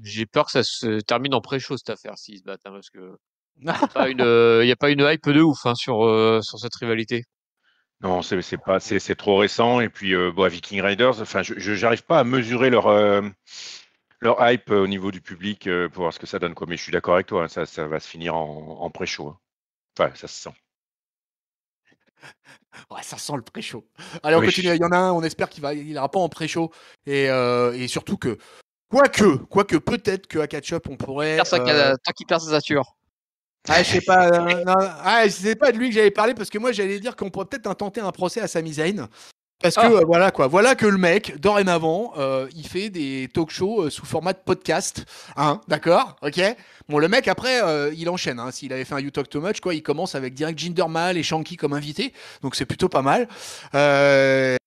Speaker 3: j'ai peur que ça se termine en pré-show cette affaire s'ils se battent, hein, parce que y a pas une hype de ouf hein, sur cette rivalité.
Speaker 2: Non, c'est pas, c'est trop récent. Et puis, bon, Viking Raiders, enfin, j'arrive pas à mesurer leur hype au niveau du public pour voir ce que ça donne, quoi. Mais je suis d'accord avec toi, hein, ça va se finir en pré-show, hein. Enfin, ça se sent.
Speaker 1: Ouais, ça sent le pré-show. Allez, on
Speaker 2: Oui.
Speaker 1: continue. Il y en a un, on espère il ira pas en pré-show. Et surtout que Quoique, peut-être qu'à catch-up, on pourrait.
Speaker 3: Tant qu'il perd sa ceinture.
Speaker 1: Ah, je sais pas. Non, c'est pas de lui que j'allais parler parce que moi, j'allais dire qu'on pourrait peut-être intenter un procès à Sami Zayn. Parce que voilà quoi, voilà que le mec, dorénavant, il fait des talk shows sous format de podcast, hein, d'accord, ok. Bon, le mec après, il enchaîne. Hein, s'il avait fait un You Talk Too Much, quoi, il commence avec direct Jinder Mahal et Shanky comme invités, donc c'est plutôt pas mal.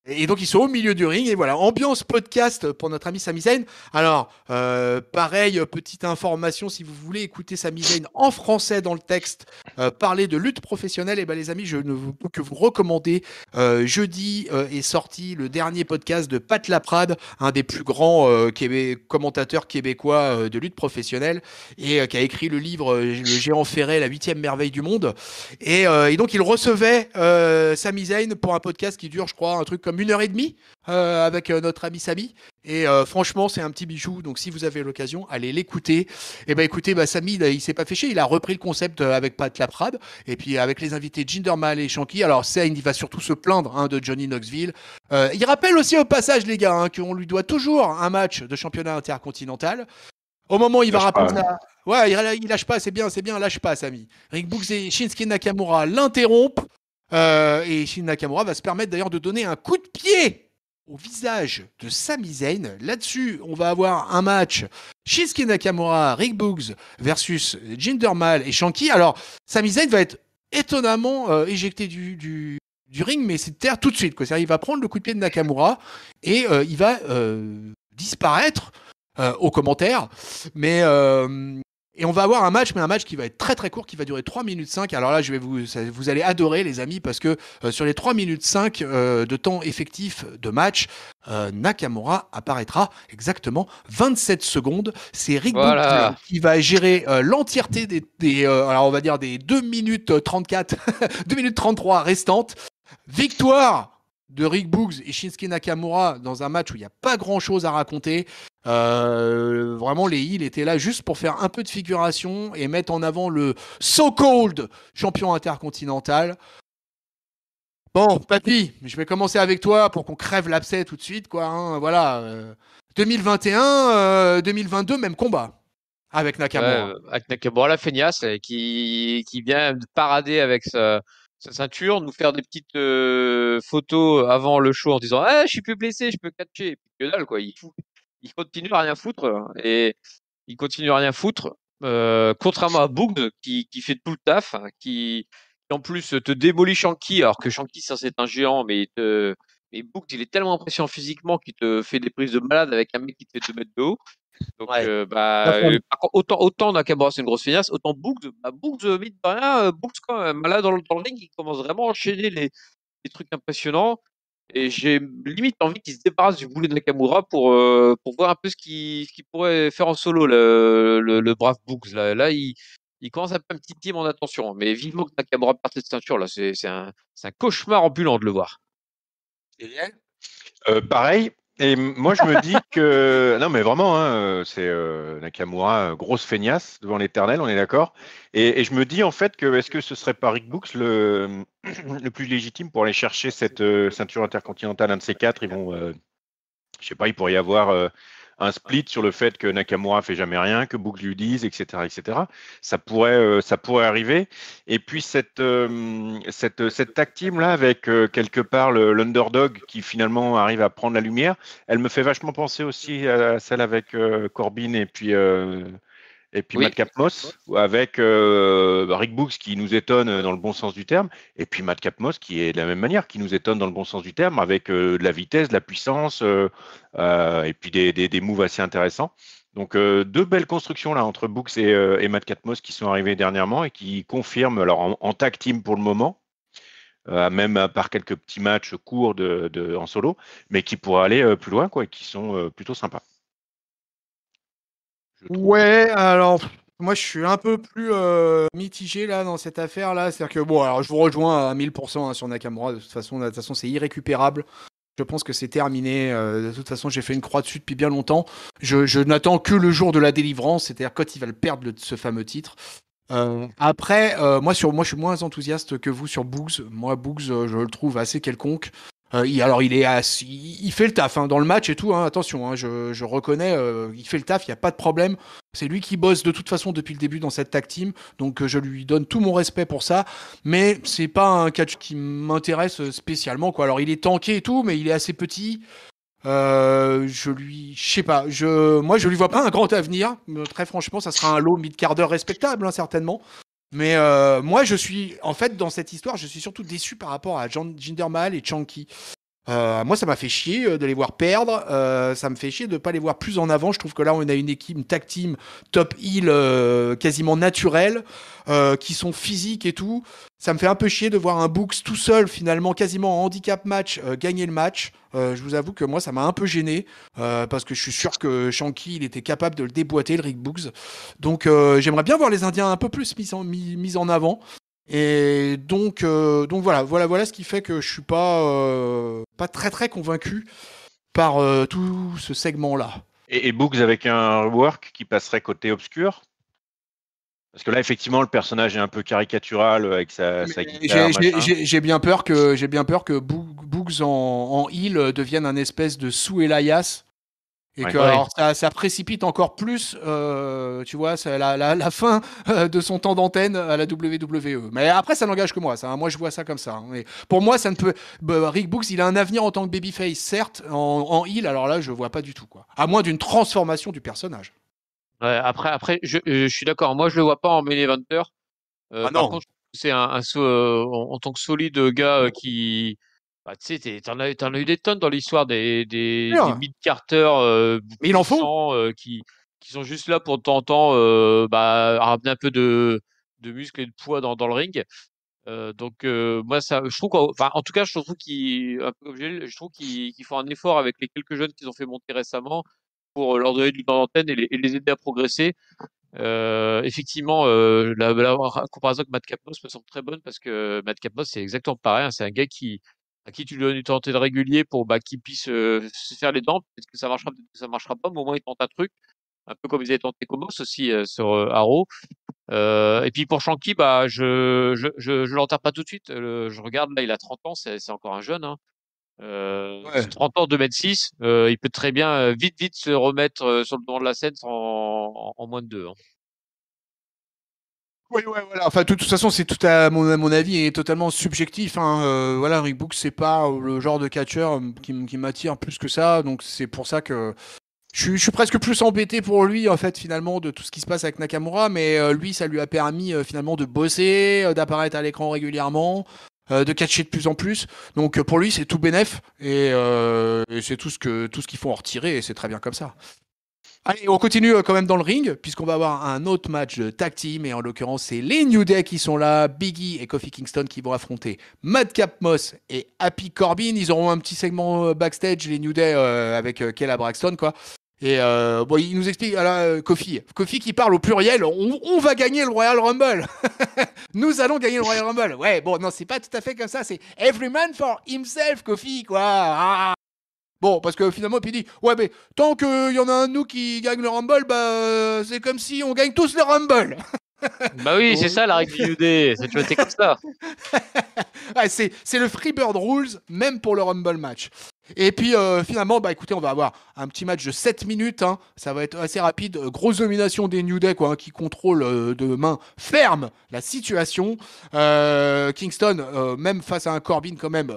Speaker 1: Et donc ils sont au milieu du ring et voilà, ambiance podcast pour notre ami Sami Zayn. Alors, pareil, petite information, si vous voulez écouter Sami Zayn en français dans le texte, parler de lutte professionnelle, et ben les amis, je ne peux que vous recommander. Jeudi est sorti le dernier podcast de Pat Laprade, un des plus grands commentateurs québécois de lutte professionnelle, et qui a écrit le livre Le Géant Ferré, la 8e merveille du monde. Et donc il recevait Sami Zayn pour un podcast qui dure, je crois, un truc comme 1h30 avec notre ami Sami. Et franchement, c'est un petit bijou. Donc si vous avez l'occasion, allez l'écouter. Et ben écoutez, Sami, il s'est pas fait chier. Il a repris le concept avec Pat Laprade. Et puis avec les invités Jinder Mahal et Shanky. Alors Zayn, il va surtout se plaindre de Johnny Knoxville. Il rappelle aussi au passage, les gars, qu'on lui doit toujours un match de championnat intercontinental. Au moment où il va rappeler ça. Ouais, il lâche pas, c'est bien, lâche pas, Sami. Rick Books et Shinsuke Nakamura l'interrompent. Et Shinsuke Nakamura va se permettre d'ailleurs de donner un coup de pied au visage de Sami Zayn. Là-dessus, on va avoir un match Shinsuke Nakamura, Rick Books versus Jinder Mahal et Shanky. Alors, Sami Zayn va être étonnamment éjecté du ring, mais c'est de terre tout de suite. Quoi. C'est-à-dire, il va prendre le coup de pied de Nakamura et il va disparaître aux commentaires. Et on va avoir un match, mais un match qui va être très très court, qui va durer 3 minutes 5. Alors là, vous allez adorer les amis, parce que sur les 3 minutes 5 de temps effectif de match, Nakamura apparaîtra exactement 27 secondes. C'est Rick Books qui va gérer l'entièreté alors on va dire des 2 minutes 34, 2 minutes 33 restantes. Victoire de Rick Books et Shinsuke Nakamura dans un match où il n'y a pas grand chose à raconter. Vraiment, les heels étaient là juste pour faire un peu de figuration et mettre en avant le so-called champion intercontinental. Bon, papy, je vais commencer avec toi pour qu'on crève l'abcès tout de suite, quoi. Hein, voilà. 2021, 2022, même combat avec Nakamura.
Speaker 3: Ouais, avec Nakamura, la feignasse, qui vient de parader avec sa ceinture, nous faire des petites photos avant le show en disant je suis plus blessé, je peux catcher. Et puis que dalle, quoi. Il continue à rien foutre et il continue à rien foutre. Contrairement à Boog qui fait tout le taf, qui en plus te démolit Shanky, alors que Shanky ça c'est un géant, mais Boog il est tellement impressionnant physiquement qu'il te fait des prises de malade avec un mec qui te fait 2 mètres de haut. Donc par contre, autant Nakamura c'est une grosse feignasse, autant Boogs, mine de rien, Boogs quand même, là dans le ring, il commence vraiment à enchaîner les trucs impressionnants. Et j'ai limite envie qu'il se débarrasse du boulet de Nakamura pour voir un peu ce qu'il pourrait faire en solo, le brave Boogs. Là il commence à faire un petit team en attention. Mais vivement que Nakamura parte de cette ceinture, là, c'est un cauchemar ambulant de le voir.
Speaker 2: Pareil. Et moi, je me dis que non, mais vraiment, hein, c'est Nakamura, grosse feignasse devant l'Éternel, on est d'accord. Et je me dis en fait que est-ce que ce serait pas Rick Books le plus légitime pour aller chercher cette ceinture intercontinentale, un de ces quatre. Ils vont, je sais pas, il pourrait y avoir un split sur le fait que Nakamura fait jamais rien, que Books lui dise, etc., etc. Ça pourrait arriver. Et puis cette tag team là avec quelque part l'underdog qui finalement arrive à prendre la lumière, elle me fait vachement penser aussi à celle avec Corbin et puis
Speaker 3: Oui.
Speaker 2: Madcap Moss, avec Rick Books qui nous étonne dans le bon sens du terme, et puis Madcap Moss qui est de la même manière, qui nous étonne dans le bon sens du terme, avec de la vitesse, de la puissance, et puis des moves assez intéressants. Donc deux belles constructions là entre Books et Madcap Moss qui sont arrivées dernièrement et qui confirment, alors en tag team pour le moment, même par quelques petits matchs courts en solo, mais qui pourraient aller plus loin, quoi, et qui sont plutôt sympas.
Speaker 1: Ouais, alors moi je suis un peu plus mitigé là dans cette affaire là, c'est-à-dire que bon, alors je vous rejoins à 1000% sur Nakamura. De toute façon c'est irrécupérable. Je pense que c'est terminé. De toute façon, j'ai fait une croix dessus depuis bien longtemps. Je n'attends que le jour de la délivrance, c'est-à-dire quand il va le perdre ce fameux titre. Après, moi je suis moins enthousiaste que vous sur Boogs. Moi Boogs, je le trouve assez quelconque. Il fait le taf dans le match et tout. Attention, je reconnais, il fait le taf, il n'y a pas de problème. C'est lui qui bosse de toute façon depuis le début dans cette tag team, donc je lui donne tout mon respect pour ça. Mais c'est pas un catch qui m'intéresse spécialement, quoi. Alors il est tanké et tout, mais il est assez petit. Je sais pas. Moi, je lui vois pas un grand avenir. Très franchement, ça sera un lot mid-quart d'heure respectable, certainement. Mais moi, en fait, dans cette histoire, je suis surtout déçu par rapport à Jinder Mahal et Chunky. Moi, ça m'a fait chier de les voir perdre. Ça me fait chier de ne pas les voir plus en avant. Je trouve que là, on a une équipe, une tag team top heel quasiment naturelle, qui sont physiques et tout. Ça me fait un peu chier de voir un Books tout seul, finalement, quasiment en handicap match, gagner le match. Je vous avoue que moi, ça m'a un peu gêné, parce que je suis sûr que Shanky, il était capable de le déboîter, le Rick Books. Donc, j'aimerais bien voir les Indiens un peu plus mis en avant. Et donc voilà ce qui fait que je suis pas très très convaincu par tout ce segment-là.
Speaker 2: Et Boogs avec un work qui passerait côté obscur? Parce que là, effectivement, le personnage est un peu caricatural avec sa guitare, machin.
Speaker 1: J'ai bien peur que Boogs en heel devienne un espèce de sous Elias. Et que alors, ça précipite encore plus, tu vois, la fin de son temps d'antenne à la WWE. Mais après, ça n'engage que moi. Moi, je vois ça comme ça. Mais pour moi, ça ne peut. Rick Books, il a un avenir en tant que babyface, certes, en heel. Alors là, je vois pas du tout, quoi. À moins d'une transformation du personnage.
Speaker 3: Ouais, après, je suis d'accord. Moi, je le vois pas en main eventer. Par contre, c'est en tant que solide gars qui. Bah, tu sais, t'en as eu des tonnes dans l'histoire des mid-carters
Speaker 1: Mais il en faut.
Speaker 3: qui sont juste là pour de temps en temps ramener un peu de muscle et de poids dans le ring. Donc moi ça, je trouve en tout cas je trouve je trouve qu'ils font un effort avec les quelques jeunes qu'ils ont fait monter récemment pour leur donner du temps d'antenne et les aider à progresser. Effectivement, la comparaison avec Matt Capnos me semble très bonne parce que Matt Capnos c'est exactement pareil. C'est un gars à qui tu lui donnes du temps d'antenne régulier pour qu'il puisse se faire les dents. Peut-être que ça marchera, peut-être que ça marchera pas, mais au moins il tente un truc. Un peu comme ils avaient tenté Komos aussi sur Arrow. Et puis pour Shanky, je l'enterre pas tout de suite. Je regarde là, il a 30 ans, c'est encore un jeune. 30 ans, 2m6, il peut très bien vite se remettre sur le devant de la scène en moins de 2.
Speaker 1: Oui, ouais, voilà. Enfin, de toute façon, c'est tout à mon avis est totalement subjectif. Voilà, Rick Books, c'est pas le genre de catcheur qui m'attire plus que ça. Donc c'est pour ça que je suis presque plus embêté pour lui, en fait, finalement, de tout ce qui se passe avec Nakamura. Mais lui, ça lui a permis finalement de bosser, d'apparaître à l'écran régulièrement, de catcher de plus en plus. Donc pour lui, c'est tout bénef et c'est tout ce qu'il faut en retirer. Et c'est très bien comme ça. Allez, on continue quand même dans le ring, puisqu'on va avoir un autre match de tag team, et en l'occurrence, c'est les New Day qui sont là, Biggie et Kofi Kingston qui vont affronter Madcap Moss et Happy Corbin. Ils auront un petit segment backstage, les New Day, avec Kayla Braxton, quoi. Et il nous explique, Kofi qui parle au pluriel, on va gagner le Royal Rumble. Nous allons gagner le Royal Rumble. Ouais, bon, non, c'est pas tout à fait comme ça, c'est every man for himself, Kofi, quoi. Ah. Bon, parce que finalement, puis il dit, ouais, mais tant qu'il y en a un de nous qui gagne le Rumble, c'est comme si on gagne tous le Rumble.
Speaker 3: Bah oui, c'est ça la règle du UD, c'est toujours été comme ça.
Speaker 1: C'est le Freebird Rules, même pour le Rumble match. Et puis finalement, écoutez, on va avoir un petit match de 7 minutes. Ça va être assez rapide. Grosse domination des New Day, qui contrôle de main ferme la situation. Kingston, même face à un Corbin quand même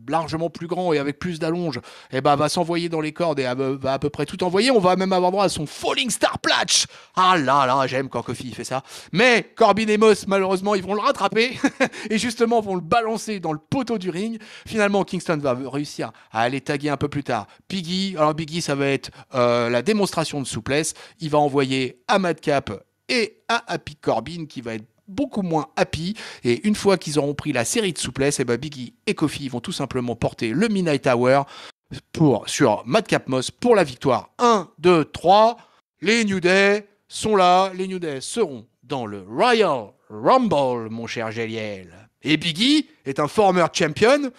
Speaker 1: largement plus grand et avec plus d'allonge, va s'envoyer dans les cordes et va à peu près tout envoyer. On va même avoir droit à son Falling Star Platch. Ah là là, j'aime quand Kofi fait ça. Mais Corbin et Moss, malheureusement, ils vont le rattraper et justement vont le balancer dans le poteau du ring. Finalement, Kingston va réussir à aller taguer un peu plus tard Biggie. Alors Biggie, ça va être la démonstration de souplesse. Il va envoyer à Madcap et à Happy Corbin qui va être beaucoup moins happy. Et une fois qu'ils auront pris la série de souplesse, Biggie et Kofi vont tout simplement porter le Midnight Hour sur Madcap Moss pour la victoire. 1, 2, 3. Les New Day sont là. Les New Day seront dans le Royal Rumble, mon cher Géliel. Et Biggie est un former champion.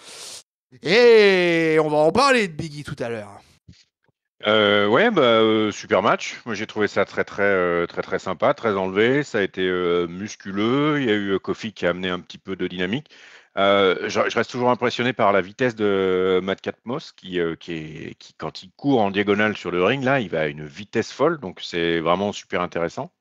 Speaker 1: Et on va en parler de Biggie tout à l'heure.
Speaker 2: Super match. Moi, j'ai trouvé ça très sympa, très enlevé. Ça a été musculeux. Il y a eu Kofi qui a amené un petit peu de dynamique. Je reste toujours impressionné par la vitesse de Matt Catmos qui, quand il court en diagonale sur le ring, là, il va à une vitesse folle. Donc, c'est vraiment super intéressant.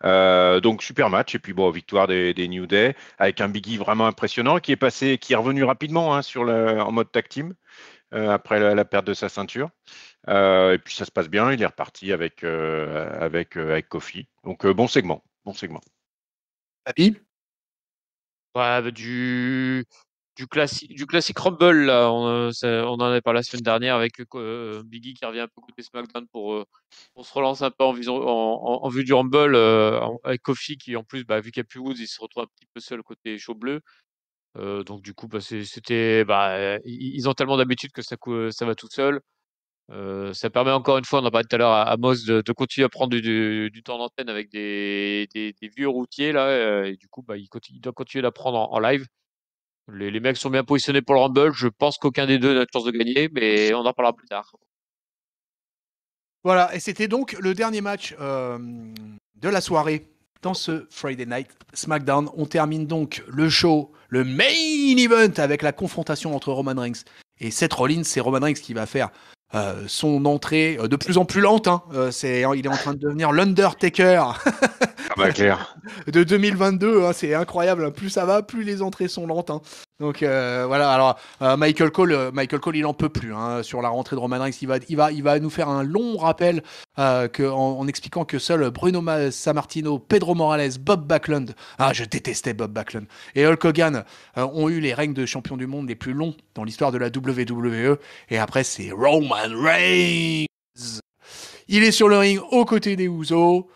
Speaker 2: Donc, super match. Et puis, bon, victoire des New Day avec un Big E vraiment impressionnant qui est revenu rapidement hein, en mode tag team après la perte de sa ceinture. Et puis, ça se passe bien. Il est reparti avec Kofi. Donc, bon segment. Bon segment.
Speaker 1: Papy.
Speaker 3: Ouais, bah, du classique Rumble là, on en avait parlé la semaine dernière avec Biggie qui revient un peu côté SmackDown pour se relancer un peu en vue du Rumble avec Kofi qui en plus vu qu'il n'y a plus Woods il se retrouve un petit peu seul côté chaud bleu. Donc du coup c'était ils ont tellement d'habitude que ça va tout seul. Ça permet encore une fois, on en parlait tout à l'heure à Moss de continuer à prendre du temps d'antenne avec des vieux routiers là, et du coup il doit continuer d'apprendre en live. Les mecs sont bien positionnés pour le Rumble. Je pense qu'aucun des deux n'a de chance de gagner, mais on en parlera plus tard.
Speaker 1: Voilà, et c'était donc le dernier match de la soirée dans ce Friday Night SmackDown. On termine donc le show, le main event avec la confrontation entre Roman Reigns et Seth Rollins. C'est Roman Reigns qui va faire son entrée de plus en plus lente. Hein. Il est en train de devenir l'Undertaker.
Speaker 2: Ah bah clair.
Speaker 1: De 2022, hein, c'est incroyable. Hein. Plus ça va, plus les entrées sont lentes. Hein. Donc voilà. Alors Michael Cole, il en peut plus hein, sur la rentrée de Roman Reigns. Il va nous faire un long rappel en expliquant que seuls Bruno Sammartino, Pedro Morales, Bob Backlund, je détestais Bob Backlund, et Hulk Hogan ont eu les règnes de champion du monde les plus longs dans l'histoire de la WWE. Et après c'est Roman Reigns. Il est sur le ring aux côtés des Usos.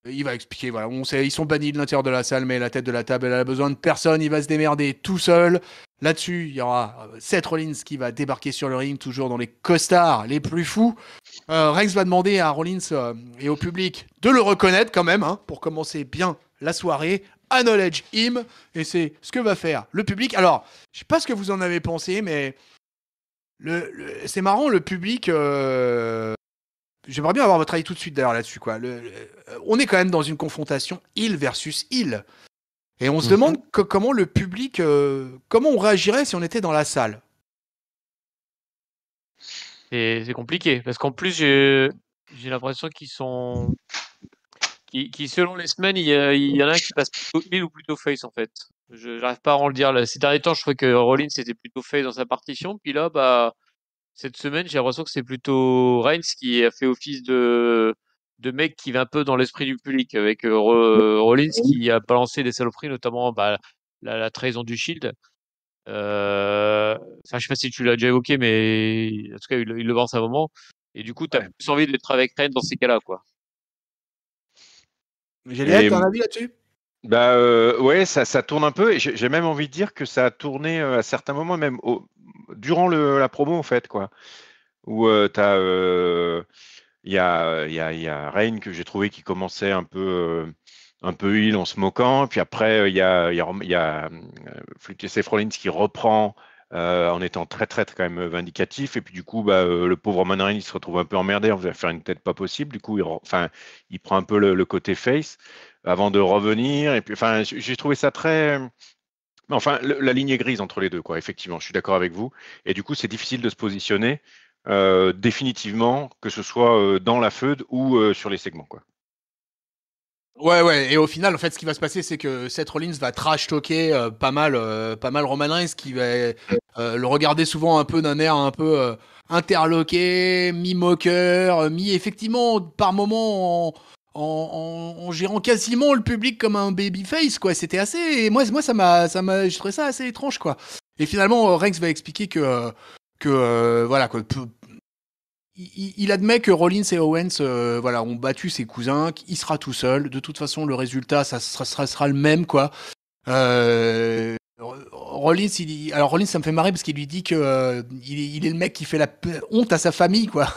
Speaker 1: Il va expliquer, voilà, on sait, ils sont bannis de l'intérieur de la salle, mais la tête de la table, elle a besoin de personne, il va se démerder tout seul. Là-dessus, il y aura Seth Rollins qui va débarquer sur le ring, toujours dans les costards les plus fous. Reigns va demander à Rollins et au public de le reconnaître quand même, hein, pour commencer bien la soirée. Acknowledge him, et c'est ce que va faire le public. Alors, je sais pas ce que vous en avez pensé, mais c'est marrant, le public... J'aimerais bien avoir votre avis tout de suite d'ailleurs là-dessus. Quoi. On est quand même dans une confrontation heel versus heel. Et on se demande comment le public, comment on réagirait si on était dans la salle.
Speaker 3: C'est compliqué, parce qu'en plus, j'ai l'impression qu'ils sont... Qui, selon les semaines, il y en a un qui passe plutôt heel ou plutôt face, en fait. Je n'arrive pas à en le dire. Là. Ces derniers temps, je trouvais que Rollins était plutôt face dans sa partition. Puis là, cette semaine, j'ai l'impression que c'est plutôt Reigns qui a fait office de mec qui va un peu dans l'esprit du public, avec Rollins qui a balancé des saloperies, notamment la trahison du Shield. Enfin, je sais pas si tu l'as déjà évoqué, mais en tout cas, il le balance à un moment. Et du coup, tu as plus envie d'être avec Reigns dans ces cas-là, quoi.
Speaker 1: Géliette, t'as un avis là-dessus ?
Speaker 2: Ouais, ça tourne un peu, et j'ai même envie de dire que ça a tourné à certains moments, même durant la promo, en fait, quoi. Où il y a Reigns que j'ai trouvé qui commençait un peu heel en se moquant. Puis après, il y a Seth Rollins qui reprend en étant très, très, quand même vindicatif. Et puis du coup, le pauvre Roman Reigns, il se retrouve un peu emmerdé. On va faire une tête pas possible. Du coup, il prend un peu le côté face avant de revenir. Et puis, enfin, j'ai trouvé ça très... Enfin, la ligne est grise entre les deux, quoi. Effectivement, je suis d'accord avec vous. Et du coup, c'est difficile de se positionner définitivement, que ce soit dans la feud ou sur les segments, quoi.
Speaker 1: Ouais. Et au final, en fait, ce qui va se passer, c'est que Seth Rollins va trash-talker pas mal Roman Reigns, qui va le regarder souvent un peu d'un air un peu interloqué, mi-moqueur, effectivement, par moments en gérant quasiment le public comme un babyface, quoi. C'était assez... Moi, je trouvais ça assez étrange, quoi. Et finalement, Reigns va expliquer que voilà, quoi. Il admet que Rollins et Owens ont battu ses cousins, qu'il sera tout seul. De toute façon, le résultat, ça sera le même, quoi. Rollins, ça me fait marrer parce qu'il lui dit que il est le mec qui fait la honte à sa famille, quoi.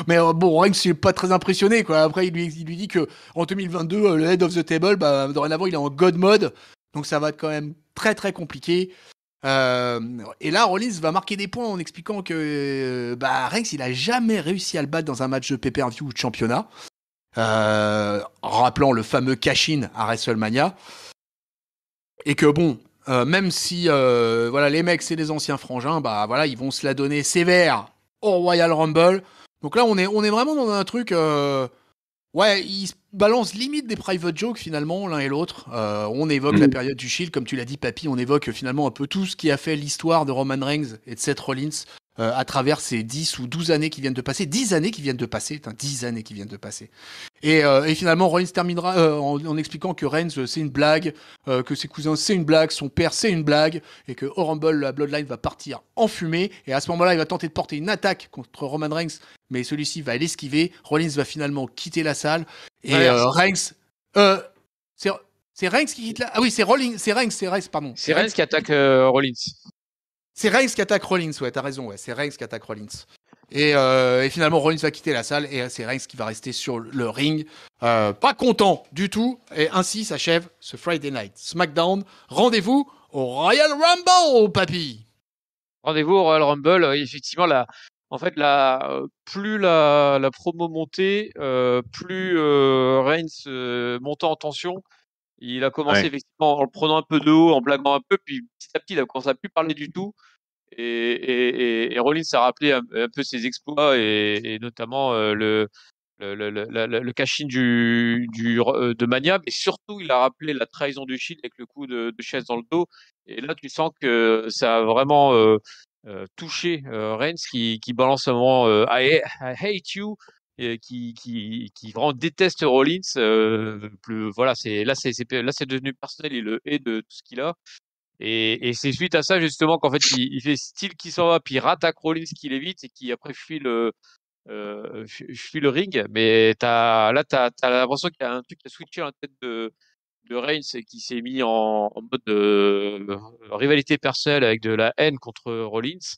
Speaker 1: Mais bon, Reigns, il est pas très impressionné, quoi. Après, il lui dit que en 2022, le head of the table, dorénavant, il est en God mode, donc ça va être quand même très très compliqué. Et là, Rollins va marquer des points en expliquant que Reigns, il a jamais réussi à le battre dans un match de pay-per-view ou de championnat, rappelant le fameux cash-in à WrestleMania. Et que bon, même si voilà, les mecs c'est des anciens frangins, bah voilà, ils vont se la donner sévère au Royal Rumble. Donc là, on est vraiment dans un truc. Ouais, ils se balancent limite des private jokes finalement, l'un et l'autre. On évoque la période du Shield, comme tu l'as dit, Papy. On évoque finalement un peu tout ce qui a fait l'histoire de Roman Reigns et de Seth Rollins à travers ces 10 ou 12 années qui viennent de passer. 10 années qui viennent de passer. 10 années qui viennent de passer. Et finalement, Rollins terminera en expliquant que Reigns, c'est une blague, que ses cousins, c'est une blague, son père, c'est une blague, et que au Rumble, la Bloodline va partir en fumée. Et à ce moment-là, il va tenter de porter une attaque contre Roman Reigns, mais celui-ci va l'esquiver. Rollins va finalement quitter la salle. Et Reigns... c'est Reigns qui quitte la... Ah oui, c'est Reigns, pardon.
Speaker 3: C'est Reigns qui attaque Rollins.
Speaker 1: C'est Reigns qui attaque Rollins, ouais, t'as raison, ouais. C'est Reigns qui attaque Rollins. Et finalement, Rollins va quitter la salle et c'est Reigns qui va rester sur le ring. Pas content du tout. Et ainsi s'achève ce Friday Night SmackDown. Rendez-vous au Royal Rumble, papy.
Speaker 3: Rendez-vous au Royal Rumble. Effectivement, plus la promo montait, plus Reigns montait en tension. Il a commencé effectivement en le prenant un peu de haut, en blaguant un peu, puis petit à petit, il a commencé à plus parler du tout. Et Rollins a rappelé un peu ses exploits et notamment le cash-in de Mania, mais surtout il a rappelé la trahison du Shield avec le coup de chaise dans le dos. Et là, tu sens que ça a vraiment touché Reigns qui balance un moment I hate you. Et qui vraiment déteste Rollins. Voilà, là c'est devenu personnel, il le hait de tout ce qu'il a. Et c'est suite à ça justement qu'en fait il fait style qui s'en va, puis il rattaque Rollins qui l'évite et qui après fuit le ring. Mais t'as l'impression qu'il y a un truc qui a switché dans la tête de Reigns et qui s'est mis en mode rivalité personnelle avec de la haine contre Rollins.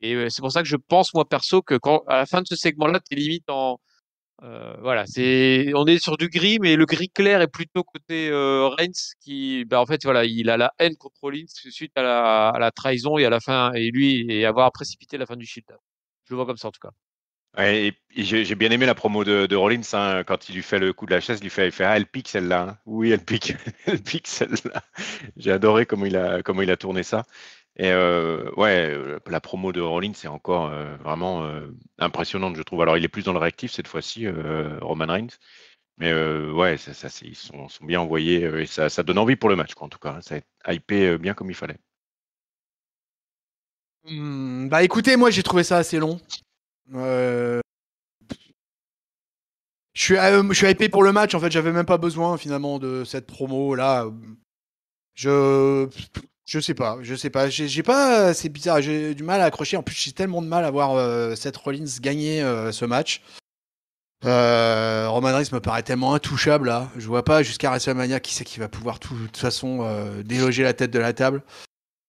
Speaker 3: Et c'est pour ça que je pense moi perso que quand à la fin de ce segment-là, t'es limite voilà, on est sur du gris, mais le gris clair est plutôt côté Reigns qui, en fait, voilà, il a la haine contre Rollins suite à la trahison et à la fin, et avoir précipité la fin du Shield. Je le vois comme ça en tout cas.
Speaker 2: Ouais, et j'ai bien aimé la promo de Rollins quand il lui fait le coup de la chaise, il fait ah, elle pique celle-là. Hein. Oui, elle pique, elle pique celle-là. J'ai adoré comment il a tourné ça. Et la promo de Rollins c'est encore vraiment impressionnante, je trouve. Alors il est plus dans le réactif cette fois-ci, Roman Reigns. Mais ils sont bien envoyés et ça donne envie pour le match, quoi, en tout cas. Hein. Ça a hypé bien comme il fallait.
Speaker 1: Bah écoutez, moi j'ai trouvé ça assez long. Je suis hypé pour le match. En fait, j'avais même pas besoin finalement de cette promo là. Je sais pas. J'ai pas. C'est bizarre. J'ai du mal à accrocher. En plus, j'ai tellement de mal à voir Seth Rollins gagner ce match. Roman Reigns me paraît tellement intouchable là. Je vois pas jusqu'à WrestleMania qui c'est qui va pouvoir de toute façon déloger la tête de la table.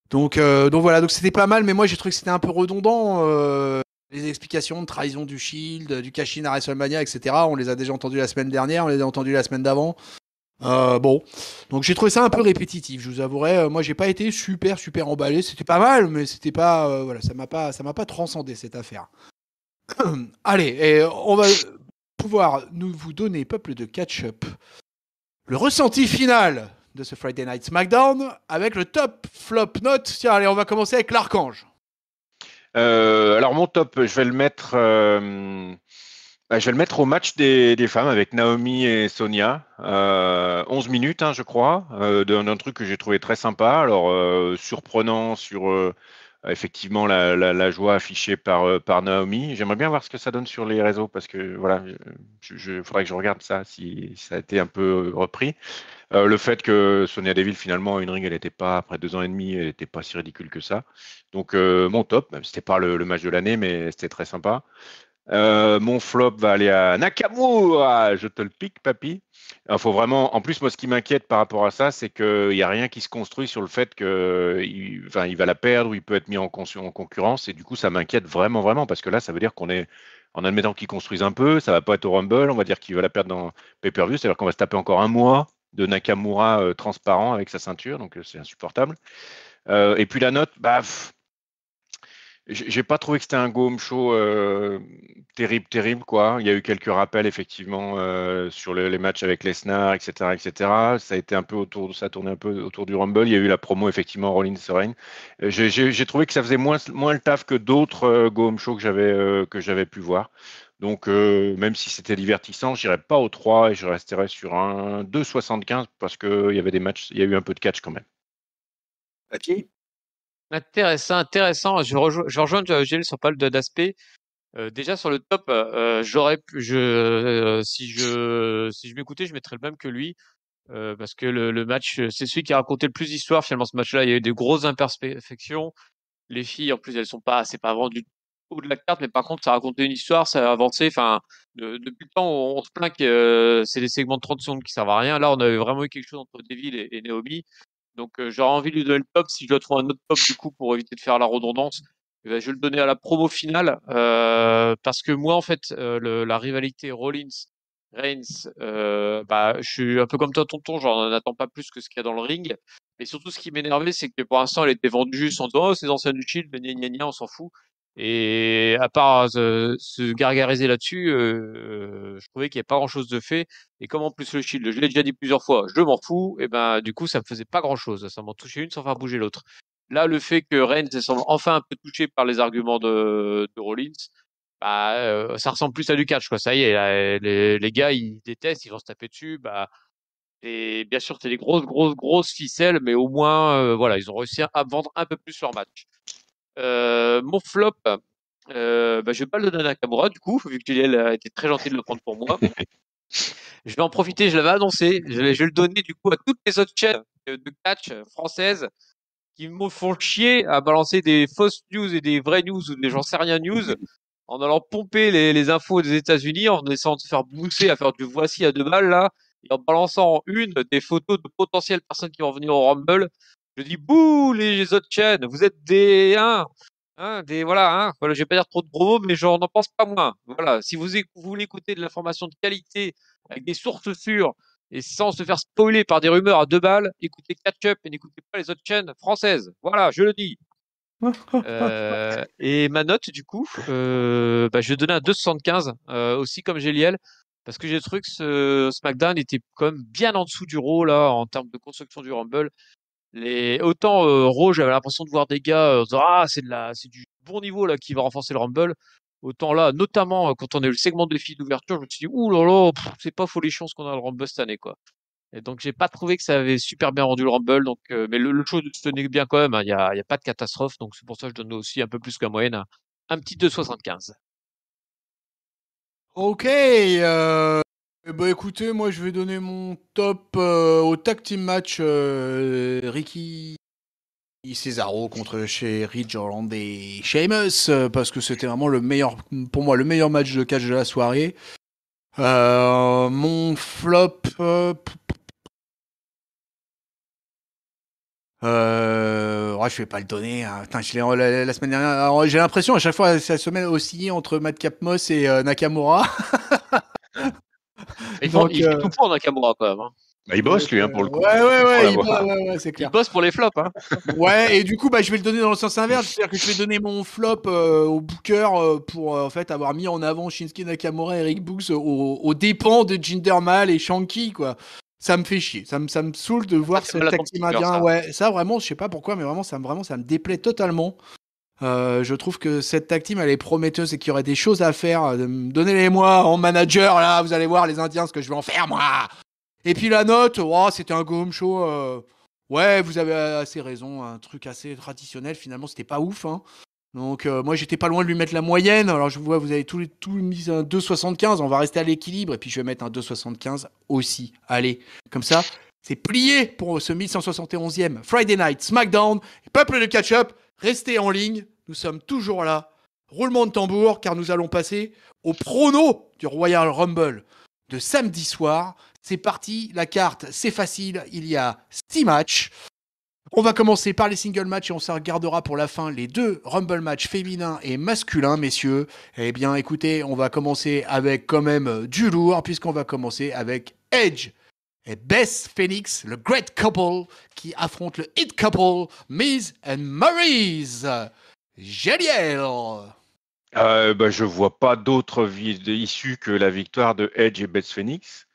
Speaker 1: Donc voilà. Donc c'était pas mal, mais moi j'ai trouvé que c'était un peu redondant. Les explications de trahison du Shield, du cash-in à WrestleMania, etc. On les a déjà entendues la semaine dernière, on les a entendues la semaine d'avant. Bon, donc j'ai trouvé ça un peu répétitif. Je vous avouerai, moi j'ai pas été super emballé. C'était pas mal, mais c'était pas, voilà, ça m'a pas transcendé cette affaire. Allez, et on va pouvoir vous donner, peuple de catch-up, le ressenti final de ce Friday Night SmackDown avec le top flop note. Tiens, allez, on va commencer avec l'Archange.
Speaker 2: Alors mon top, je vais le mettre au match des femmes avec Naomi et Sonia. 11 minutes, je crois, d'un truc que j'ai trouvé très sympa. Alors surprenant sur effectivement la joie affichée par Naomi. J'aimerais bien voir ce que ça donne sur les réseaux parce que voilà, faudrait que je regarde ça si ça a été un peu repris. Le fait que Sonia Deville, finalement, une ring, elle n'était pas, après 2 ans et demi, elle n'était pas si ridicule que ça. Donc, mon top, même si c'était pas le match de l'année, mais c'était très sympa. Mon flop va aller à Nakamura. Je te le pique, papy. Faut vraiment. En plus, moi, ce qui m'inquiète par rapport à ça, c'est qu'il n'y a rien qui se construit sur le fait qu'il va la perdre ou il peut être mis en concurrence. Et du coup, ça m'inquiète vraiment, vraiment, parce que là, ça veut dire qu'on est, en admettant qu'ils construisent un peu, ça va pas être au Rumble. On va dire qu'il va la perdre dans Pay-Per-View. C'est-à-dire qu'on va se taper encore un mois de Nakamura transparent avec sa ceinture. Donc, c'est insupportable. Et puis la note, J'ai pas trouvé que c'était un go-home show terrible, quoi. Il y a eu quelques rappels, effectivement, sur les matchs avec Lesnar, etc., etc. Ça a été un peu ça a tourné un peu autour du Rumble. Il y a eu la promo, effectivement, Rollins-Reigns. J'ai trouvé que ça faisait moins le taf que d'autres go-home shows que j'avais pu voir. Donc, même si c'était divertissant, je n'irais pas au 3 et je resterais sur un 2,75 parce qu'il y avait des matchs, il y a eu un peu de catch quand même.
Speaker 1: Ok.
Speaker 3: Intéressant. Je rejoins Gilles sur pas mal d'aspects. Déjà sur le top, si je m'écoutais, je mettrais le même que lui. Parce que le match, c'est celui qui a raconté le plus d'histoires. Finalement, ce match-là, il y a eu des grosses imperfections. Les filles, en plus, c'est pas vendu haut de la carte, mais par contre, ça a raconté une histoire, ça a avancé. Enfin, depuis le temps, on se plaint que c'est des segments de 30 secondes qui servent à rien. Là, on avait vraiment eu quelque chose entre Deville et Naomi. Donc, j'aurais envie de lui donner le top. Si je dois trouver un autre top, du coup, pour éviter de faire la redondance, je vais le donner à la promo finale. Parce que moi, en fait, la rivalité Rollins-Reigns, je suis un peu comme toi, tonton, j'en attends pas plus que ce qu'il y a dans le ring. Et surtout, ce qui m'énervait, c'est que pour l'instant, elle était vendue juste en disant, oh, c'est anciens du Shield, mais gna gna gna, on s'en fout. Et à part se gargariser là-dessus, je trouvais qu'il n'y avait pas grand-chose de fait. Et comme en plus le Shield, je l'ai déjà dit plusieurs fois, je m'en fous, et ben du coup, ça me faisait pas grand-chose. Ça m'en touchait une sans faire bouger l'autre. Là, le fait que Reigns semble enfin un peu touché par les arguments de Rollins, ça ressemble plus à du catch, quoi. Ça y est, là, les gars, ils détestent, ils vont se taper dessus. Et bien sûr, c'est des grosses ficelles, mais au moins, voilà, ils ont réussi à vendre un peu plus leur match. Mon flop, je vais pas le donner à Nakamura, du coup, vu que Juliel a été très gentil de le prendre pour moi. Je vais en profiter, je l'avais annoncé. Je vais le donner, du coup, à toutes les autres chaînes de catch françaises qui me font chier à balancer des fausses news et des vraies news ou des j'en sais rien news en allant pomper les infos des États-Unis, en essayant de se faire bousser à faire du voici à 2 balles là, et en balançant en une des photos de potentielles personnes qui vont venir au Rumble. Je dis bouh les autres chaînes, vous êtes des voilà, je vais pas dire trop de gros mots, mais j'en n'en pense pas moins. Voilà, si vous voulez écouter de l'information de qualité avec des sources sûres et sans se faire spoiler par des rumeurs à 2 balles, écoutez Catch Up et n'écoutez pas les autres chaînes françaises. Voilà, je le dis. Et ma note, du coup, je vais donner un 2,75, aussi comme Géliel, parce que j'ai trouvé que ce SmackDown était quand même bien en dessous du Raw, là, en termes de construction du Rumble. Autant Raw, j'avais l'impression de voir des gars dire, ah, c'est du bon niveau là qui va renforcer le Rumble. Autant là, notamment quand on a eu le segment de défi d'ouverture, je me suis dit, ouh là là, c'est pas folichon ce qu'on a le Rumble cette année, quoi. Et donc, j'ai pas trouvé que ça avait super bien rendu le Rumble. Donc, mais le show se tenait bien quand même, hein. Il y a pas de catastrophe. Donc, c'est pour ça que je donne aussi un peu plus qu'à moyenne, un petit 2,75.
Speaker 1: Ok. Écoutez, moi je vais donner mon top au tag team match Ricky Cesaro contre chez Ridge Holland et Sheamus parce que c'était vraiment le meilleur, pour moi, le meilleur match de catch de la soirée. Mon flop. Je vais pas le donner, hein. Putain, je l'ai la semaine dernière. Alors, j'ai l'impression à chaque fois cette semaine oscillé entre Madcap Moss et Nakamura.
Speaker 3: Il
Speaker 1: Donc,
Speaker 3: fait tout pour Nakamura quand même, hein.
Speaker 2: Il bosse lui, pour le coup.
Speaker 1: Ouais, c'est
Speaker 3: Il
Speaker 1: clair.
Speaker 3: bosse pour les flops, hein.
Speaker 1: Ouais, et du coup, je vais le donner dans le sens inverse, c'est-à-dire que je vais donner mon flop au Booker pour en fait avoir mis en avant Shinsuke Nakamura et Eric Books aux dépens de Jinder Mahal et Shanky, quoi. Ça me fait chier, ça me saoule de voir ce tag team indien. Ouais, ça vraiment, je sais pas pourquoi, mais vraiment, ça me déplaît totalement. Je trouve que cette tag team elle est prometteuse et qu'il y aurait des choses à faire. Donnez-les-moi en manager, là, vous allez voir les Indiens ce que je vais en faire, moi. Et puis la note, c'était un go home show. Ouais, vous avez assez raison, un truc assez traditionnel. Finalement, c'était pas ouf, hein. Donc, moi, j'étais pas loin de lui mettre la moyenne. Alors, je vois, vous avez tout mis un 2,75. On va rester à l'équilibre. Et puis, je vais mettre un 2,75 aussi. Allez, comme ça, c'est plié pour ce 1171e Friday Night SmackDown. Et peuple de catch-up, restez en ligne. Nous sommes toujours là. Roulement de tambour, car nous allons passer au prono du Royal Rumble de samedi soir. C'est parti, la carte, c'est facile, il y a 6 matchs. On va commencer par les single matchs et on se regardera pour la fin les 2 Rumble matchs féminins et masculins, messieurs. Eh bien, écoutez, on va commencer avec quand même du lourd, puisqu'on va commencer avec Edge et Beth Phoenix, le Great Couple, qui affronte le Hit Couple, Miz and Maryse. Génial.
Speaker 2: Je vois pas d'autre issue que la victoire de Edge et Beth Phoenix.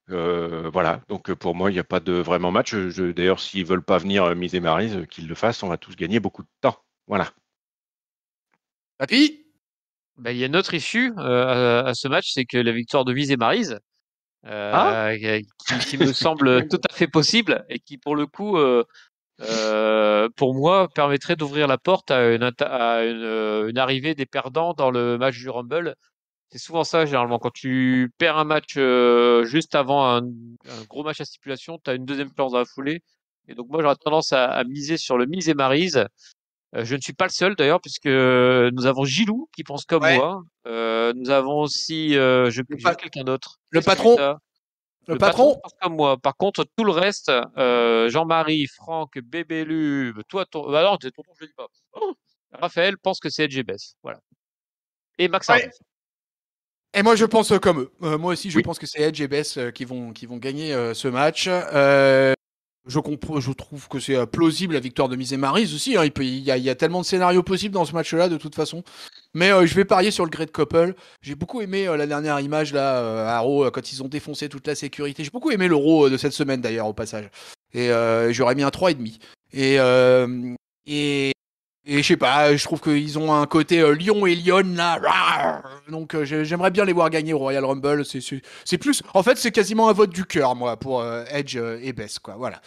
Speaker 2: Voilà, donc pour moi, il n'y a pas de vraiment match. D'ailleurs, s'ils veulent pas venir miser Maryse, qu'ils le fassent, on va tous gagner beaucoup de temps. Voilà.
Speaker 1: Papy.
Speaker 3: Bah, il y a une autre issue à ce match, c'est que la victoire de Miz et Maryse,
Speaker 2: Ah,
Speaker 3: qui me semble tout à fait possible et qui, pour le coup, pour moi, permettrait d'ouvrir la porte à une arrivée des perdants dans le match du Rumble. C'est souvent ça, généralement. Quand tu perds un match juste avant un gros match à stipulation, tu as une deuxième chance dans la foulée. Et donc, moi, j'aurais tendance à miser sur le Miz et Maryse. Je ne suis pas le seul d'ailleurs, puisque nous avons Gilou qui pense comme
Speaker 1: Ouais.
Speaker 3: moi. Nous avons aussi,
Speaker 1: Le,
Speaker 3: j'ai vu
Speaker 1: pa-
Speaker 3: quelqu'un d'autre.
Speaker 1: le
Speaker 3: Qu'est-ce que j'ai vu
Speaker 1: patron.
Speaker 3: ça?
Speaker 1: Le
Speaker 3: Le patron
Speaker 1: patron.
Speaker 3: pense comme moi. Par contre, tout le reste, Jean-Marie, Franck, Bébélu, toi, ah non, tonton, je le dis pas. Oh, Raphaël pense que c'est LGBS. Voilà. Et Max
Speaker 1: Ouais.
Speaker 3: Hardy.
Speaker 1: Et moi, je pense comme eux. Moi aussi, je
Speaker 2: oui.
Speaker 1: pense que c'est Edge et Bess qui vont gagner ce match. Je trouve que c'est plausible la victoire de Miz et Maryse aussi. Hein. Il y a tellement de scénarios possibles dans ce match-là, de toute façon. Mais je vais parier sur le Great Couple. J'ai beaucoup aimé la dernière image là à Raw quand ils ont défoncé toute la sécurité. J'ai beaucoup aimé le Raw de cette semaine d'ailleurs au passage. Et j'aurais mis un 3,5. Et, et, et je sais pas, je trouve qu'ils ont un côté lion et lionne là. Donc j'aimerais bien les voir gagner au Royal Rumble. C'est plus, en fait, c'est quasiment un vote du cœur moi pour Edge et Bess quoi. Voilà.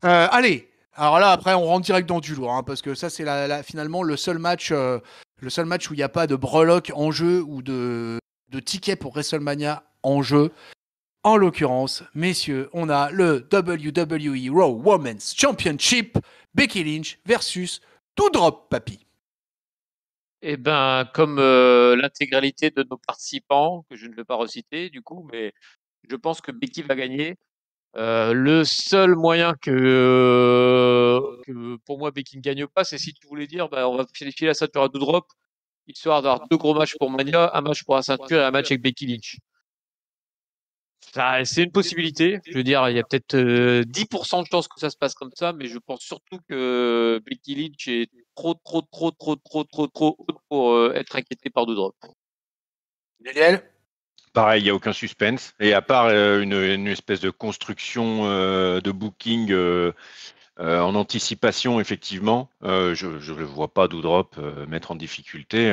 Speaker 1: Allez. Alors là, après, on rentre direct dans du lourd, hein, parce que ça, c'est finalement le seul match où il n'y a pas de breloque en jeu ou de ticket pour WrestleMania en jeu. En l'occurrence, messieurs, on a le WWE Raw Women's Championship, Becky Lynch versus Doudrop, papy.
Speaker 3: Eh ben, comme l'intégralité de nos participants, que je ne vais pas reciter du coup, mais je pense que Becky va gagner. Le seul moyen que pour moi Becky ne gagne pas, c'est si tu voulais dire, bah, on va filer la ceinture à Doudrop, histoire d'avoir deux gros matchs pour Mania, un match pour la ceinture et un match avec Becky Lynch. C'est une possibilité. Je veux dire, il y a peut-être 10% de chances que ça se passe comme ça, mais je pense surtout que Becky Lynch est trop haute pour être inquiétée par Doudrop.
Speaker 1: Daniel.
Speaker 2: Pareil, il n'y a aucun suspense. Et à part une espèce de construction de booking en anticipation, effectivement, je ne vois pas Doudrop mettre en difficulté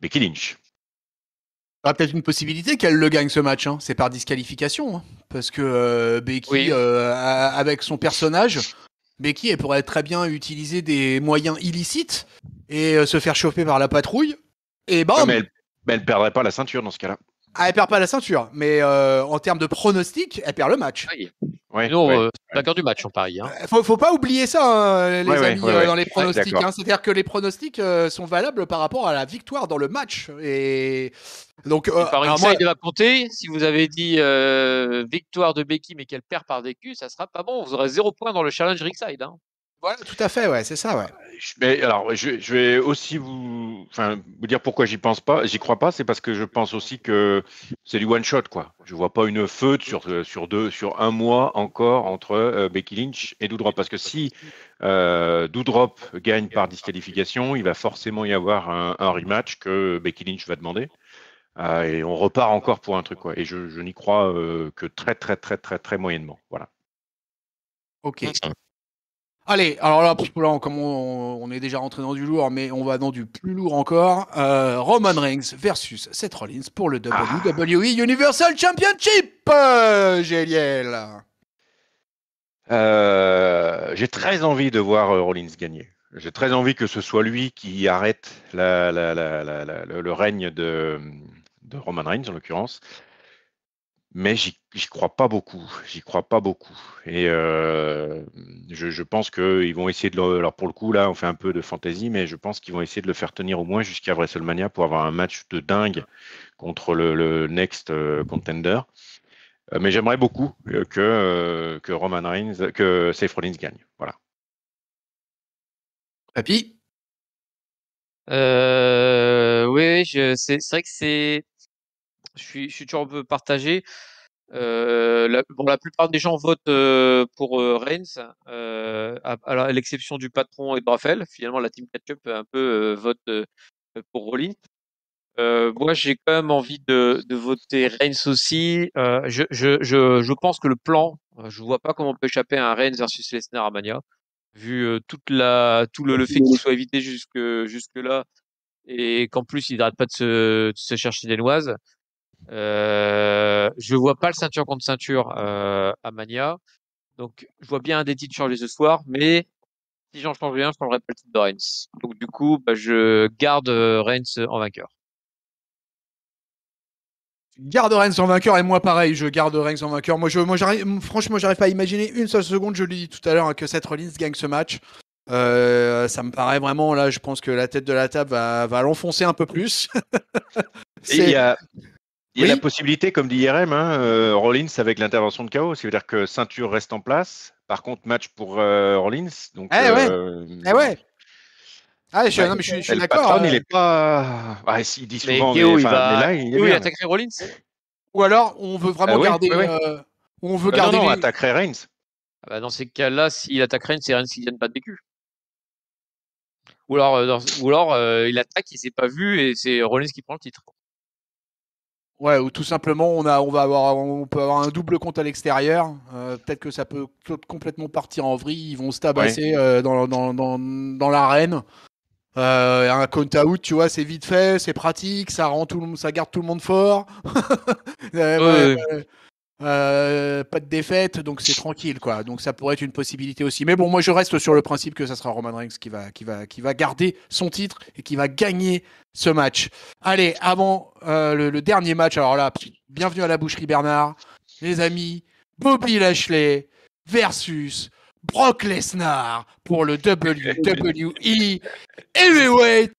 Speaker 2: Becky Lynch.
Speaker 1: Il y aura peut-être une possibilité qu'elle le gagne ce match. Hein. C'est par disqualification. Hein. Parce que Becky,
Speaker 3: Oui.
Speaker 1: avec son personnage, Becky, elle pourrait très bien utiliser des moyens illicites et se faire choper par la patrouille. Et
Speaker 2: Ouais,
Speaker 1: bam.
Speaker 2: mais elle perdrait pas la ceinture dans ce cas-là.
Speaker 1: Ah, elle perd pas la ceinture, mais en termes de pronostic, elle perd le match.
Speaker 3: Oui.
Speaker 2: Ouais,
Speaker 3: Sinon,
Speaker 2: ouais,
Speaker 3: c'est la du match en Paris. Hein.
Speaker 1: Faut pas oublier ça, hein, les
Speaker 2: ouais,
Speaker 1: amis,
Speaker 2: ouais, ouais.
Speaker 1: dans les pronostics.
Speaker 2: D'accord.
Speaker 1: Hein. C'est-à-dire que les pronostics sont valables par rapport à la victoire dans le match. Et donc,
Speaker 3: Et par
Speaker 1: alors moi,
Speaker 3: inside va compter. Si vous avez dit victoire de Becky mais qu'elle perd par DQ, ça sera pas bon. Vous aurez 0 point dans le challenge Ringside. Hein.
Speaker 1: voilà, tout à fait, ouais, c'est ça, ouais.
Speaker 2: Mais alors, je vais aussi vous dire pourquoi j'y pense pas, j'y crois pas, c'est parce que je pense aussi que c'est du one shot, quoi. Je vois pas une feud sur un mois encore entre Becky Lynch et Doudrop, parce que si Doudrop gagne par disqualification, il va forcément y avoir un rematch que Becky Lynch va demander, et on repart encore pour un truc, quoi. Et je n'y crois que très moyennement, voilà.
Speaker 1: Ok. Allez, alors là, comme on est déjà rentré dans du lourd, mais on va dans du plus lourd encore. Roman Reigns versus Seth Rollins pour le WWE Universal Championship, Géliel.
Speaker 2: J'ai très envie de voir Rollins gagner. J'ai très envie que ce soit lui qui arrête le règne de Roman Reigns, en l'occurrence. Mais j'y crois pas beaucoup. J'y crois pas beaucoup. Et je pense qu'ils vont essayer de le. Alors pour le coup, là, on fait un peu de fantasy, mais je pense qu'ils vont essayer de le faire tenir au moins jusqu'à WrestleMania pour avoir un match de dingue contre le next contender. Mais j'aimerais beaucoup que Roman Reigns, que Seth Rollins gagne. Voilà.
Speaker 1: Papy.
Speaker 3: Oui, c'est vrai que je suis toujours un peu partagé. La plupart des gens votent pour Reigns, à l'exception du patron et de Raphaël. Finalement, la team Ketchup un peu vote pour Rollins. Moi, j'ai quand même envie de voter Reigns aussi. Je pense que le plan, je vois pas comment on peut échapper à un Reigns versus Lesnar à Mania, vu tout le fait qu'il soit évité jusque là et qu'en plus il n'arrête pas de se chercher des noises. Je vois pas le ceinture contre ceinture à Mania, donc je vois bien un des titres changer ce soir, mais si j'en change rien, je changerai pas le titre de Reigns. Donc du coup, je garde Reigns en vainqueur.
Speaker 1: Garde Reigns en vainqueur et moi pareil, je garde Reigns en vainqueur. Franchement, j'arrive pas à imaginer une seule seconde, je l'ai dit tout à l'heure, que Seth Rollins gagne ce match. Ça me paraît vraiment, là, je pense que la tête de la table va l'enfoncer un peu plus.
Speaker 2: Et il y a
Speaker 1: Oui.
Speaker 2: la possibilité, comme dit IRM, Rollins avec l'intervention de KO, ça veut dire que ceinture reste en place. Par contre, match pour Rollins. Donc,
Speaker 1: Eh ouais. Ah, non, mais je suis
Speaker 2: le
Speaker 1: d'accord.
Speaker 2: patron, il est pas. Ah, il dit
Speaker 3: Mais
Speaker 2: souvent,
Speaker 3: Keo,
Speaker 2: mais là, il est
Speaker 3: il
Speaker 2: bien.
Speaker 3: attaquerait Rollins.
Speaker 1: Ou alors, on veut vraiment garder.
Speaker 2: Oui.
Speaker 1: On veut garder.
Speaker 2: Non, attaquerait Reigns.
Speaker 3: Dans ces cas-là, s'il attaque Reigns, c'est Reigns qui gagne pas de PQ. Ou alors il attaque, il s'est pas vu et c'est Rollins qui prend le titre.
Speaker 1: Ouais, ou tout simplement, on peut avoir un double compte à l'extérieur. Peut-être que ça peut complètement partir en vrille. Ils vont se tabasser dans l'arène. Un count out, tu vois, c'est vite fait, c'est pratique, ça garde tout le monde fort. Pas de défaite, donc c'est tranquille, quoi. Donc ça pourrait être une possibilité aussi. Mais bon, moi je reste sur le principe que ça sera Roman Reigns qui va garder son titre et qui va gagner ce match. Allez, avant le dernier match, alors là, bienvenue à la boucherie Bernard, les amis. Bobby Lashley versus Brock Lesnar pour le WWE Heavyweight.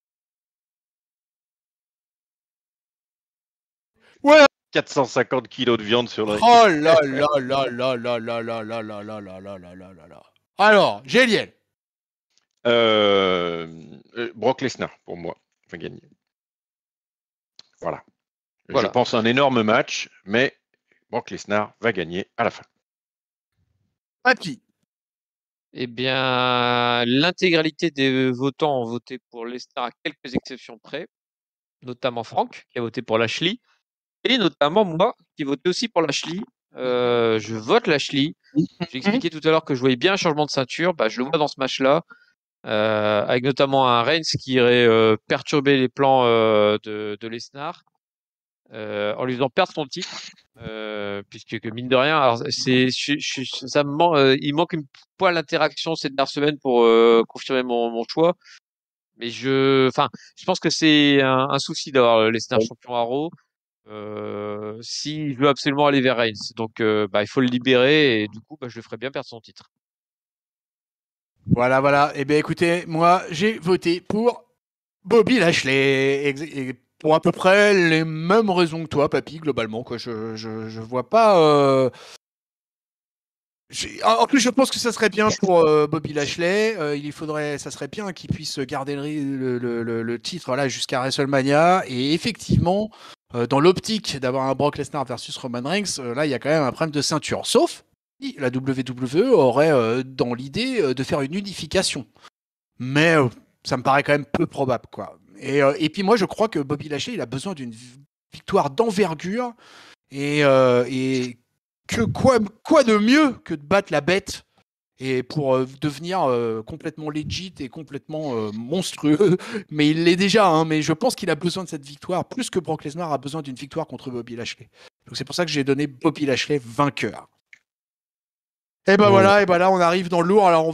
Speaker 1: Ouais.
Speaker 2: 450 kilos de viande sur le ring.
Speaker 1: Oh là là là là là là là là là là là là là là là là. Alors, Géliel.
Speaker 2: Brock Lesnar, pour moi, va gagner. Voilà.
Speaker 3: Voilà.
Speaker 2: Je pense un énorme match, mais Brock Lesnar va gagner à la fin.
Speaker 1: Papy.
Speaker 3: Eh bien, l'intégralité des votants ont voté pour Lesnar à quelques exceptions près, notamment Franck, qui a voté pour Lashley, et notamment moi, qui ai voté aussi pour Lashley. Je vote Lashley. J'ai expliqué tout à l'heure que je voyais bien un changement de ceinture. Je le vois dans ce match-là, avec notamment un Reigns qui irait perturber les plans de Lesnar, en lui faisant perdre son titre. Puisque mine de rien, alors ça me il manque une poil d'interaction cette dernière semaine pour confirmer mon choix. Mais je pense que c'est un souci d'avoir Lesnar champion à Raw. S'il veut absolument aller vers Reigns, donc il faut le libérer et du coup, je le ferai bien perdre son titre.
Speaker 1: Voilà. Eh bien, écoutez, moi, j'ai voté pour Bobby Lashley. Et pour à peu près les mêmes raisons que toi, papy, globalement. Quoi. Je vois pas. En plus, je pense que ça serait bien pour Bobby Lashley. Ça serait bien qu'il puisse garder le titre là jusqu'à WrestleMania. Et effectivement, dans l'optique d'avoir un Brock Lesnar versus Roman Reigns, là, il y a quand même un problème de ceinture. Sauf si la WWE aurait dans l'idée de faire une unification. Mais ça me paraît quand même peu probable, quoi. Et puis moi, je crois que Bobby Lashley, il a besoin d'une victoire d'envergure. Et que quoi de mieux que de battre la bête et pour devenir complètement legit et complètement monstrueux. Mais il l'est déjà, hein, mais je pense qu'il a besoin de cette victoire, plus que Brock Lesnar a besoin d'une victoire contre Bobby Lashley. Donc c'est pour ça que j'ai donné Bobby Lashley vainqueur. Et voilà, et là on arrive dans le lourd. Alors on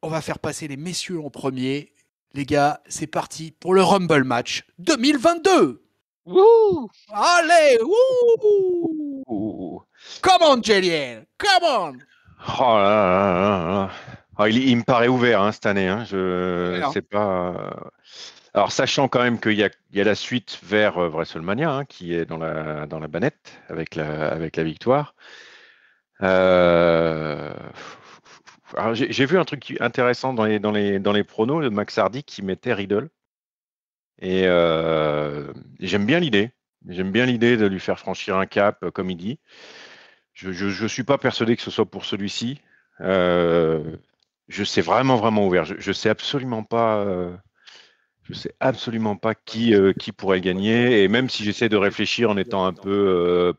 Speaker 1: va faire passer les messieurs en premier. Les gars, c'est parti pour le Rumble Match 2022.
Speaker 3: Wouh!
Speaker 1: Allez, wouh! Come on, JDL, come on!
Speaker 2: Oh là. Oh, il me paraît ouvert cette année. Je sais pas. Alors, sachant quand même qu'il y a la suite vers WrestleMania qui est dans la banette avec la victoire. Alors, j'ai vu un truc intéressant dans les pronos de Max Hardy qui mettait Riddle. Et j'aime bien l'idée J'aime bien l'idée de lui faire franchir un cap, comme il dit. Je suis pas persuadé que ce soit pour celui-ci. Je sais vraiment, vraiment ouvert. Je sais absolument pas qui pourrait gagner. Et même si j'essaie de réfléchir en étant un peu